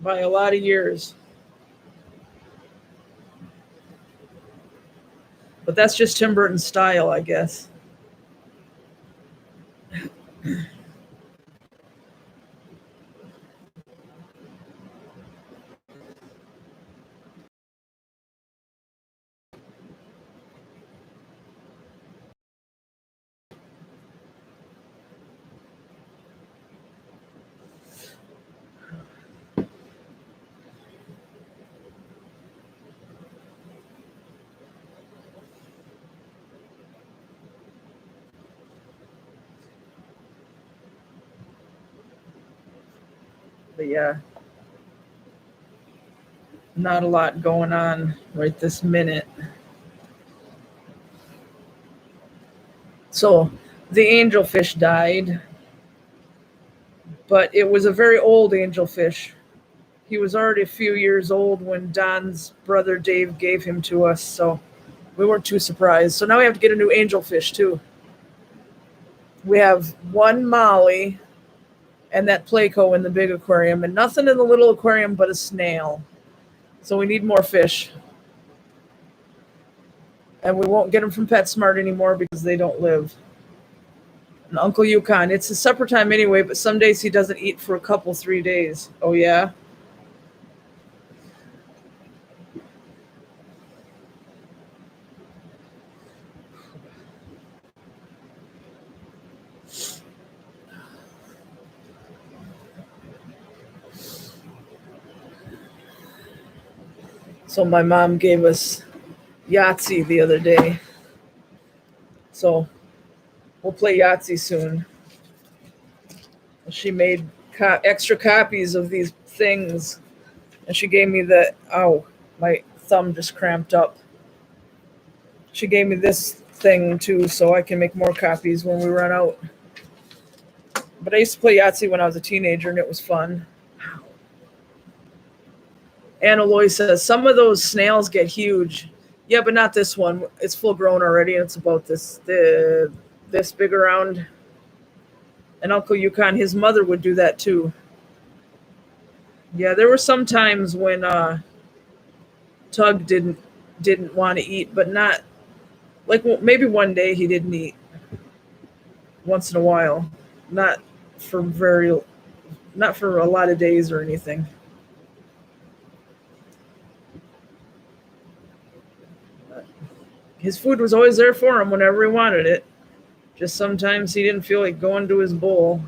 by a lot of years. But that's just Tim Burton's style, I guess. But yeah, not a lot going on right this minute. So the angelfish died, but it was a very old angelfish. He was already a few years old when Don's brother Dave gave him to us, so we weren't too surprised. So now we have to get a new angelfish too. We have one Molly and that Placo in the big aquarium, and nothing in the little aquarium but a snail. So we need more fish. And we won't get them from PetSmart anymore because they don't live. And Uncle Yukon, it's his supper time anyway, but some days he doesn't eat for 3 days. Oh, yeah? So my mom gave us Yahtzee the other day. So we'll play Yahtzee soon. She made extra copies of these things. And she gave me my thumb just cramped up. She gave me this thing too, so I can make more copies when we run out. But I used to play Yahtzee when I was a teenager, and it was fun. Anna Loy says, some of those snails get huge. Yeah, but not this one. It's full grown already, and it's about this big around. And Uncle Yukon, his mother would do that too. Yeah, there were some times when Tug didn't want to eat, but not like maybe one day he didn't eat. Once in a while, not for a lot of days or anything. His food was always there for him whenever he wanted it. Just sometimes he didn't feel like going to his bowl.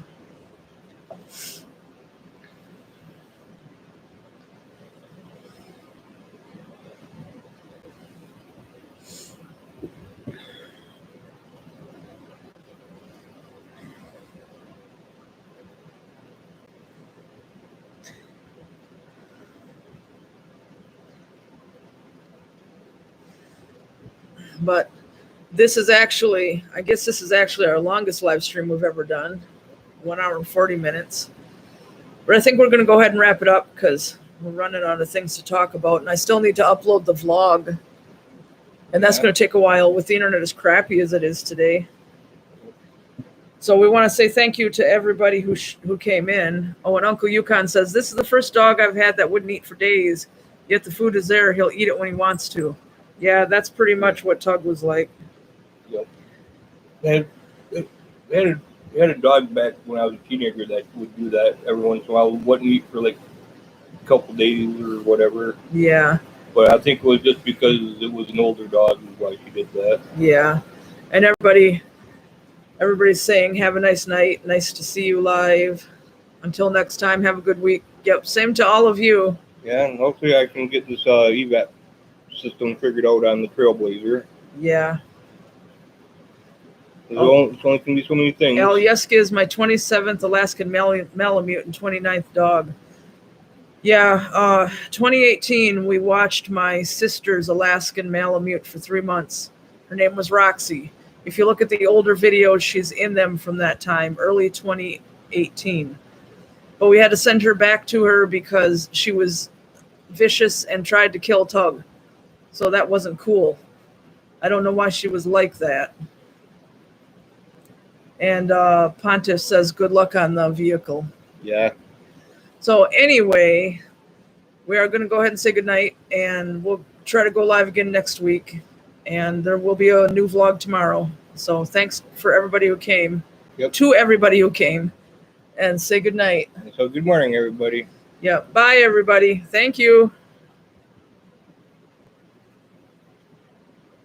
But this is actually, I guess this is actually our longest live stream we've ever done. 1 hour and 40 minutes. But I think we're going to go ahead and wrap it up because we're running out of things to talk about. And I still need to upload the vlog. And that's going to take a while with the internet as crappy as it is today. So we want to say thank you to everybody who came in. Oh, and Uncle Yukon says, this is the first dog I've had that wouldn't eat for days. Yet the food is there. He'll eat it when he wants to. Yeah, that's pretty much what Tug was like. Yep. They had a dog back when I was a teenager that would do that every once in a while. Wouldn't eat for like a couple days or whatever. Yeah. But I think it was just because it was an older dog is why she did that. Yeah. And everybody's saying, have a nice night. Nice to see you live. Until next time, have a good week. Yep, same to all of you. Yeah, and hopefully I can get this evap system figured out on the Trailblazer. Yeah. It's only going to be so many things. Alyeska is my 27th Alaskan Malamute and 29th dog. Yeah, 2018, we watched my sister's Alaskan Malamute for 3 months. Her name was Roxy. If you look at the older videos, she's in them from that time, early 2018. But we had to send her back to her because she was vicious and tried to kill Tug. So that wasn't cool. I don't know why she was like that. And Pontiff says, good luck on the vehicle. Yeah. So anyway, we are going to go ahead and say goodnight. And we'll try to go live again next week. And there will be a new vlog tomorrow. So thanks for everybody who came. Yep. To everybody who came. And say goodnight. So good morning, everybody. Yeah. Bye, everybody. Thank you.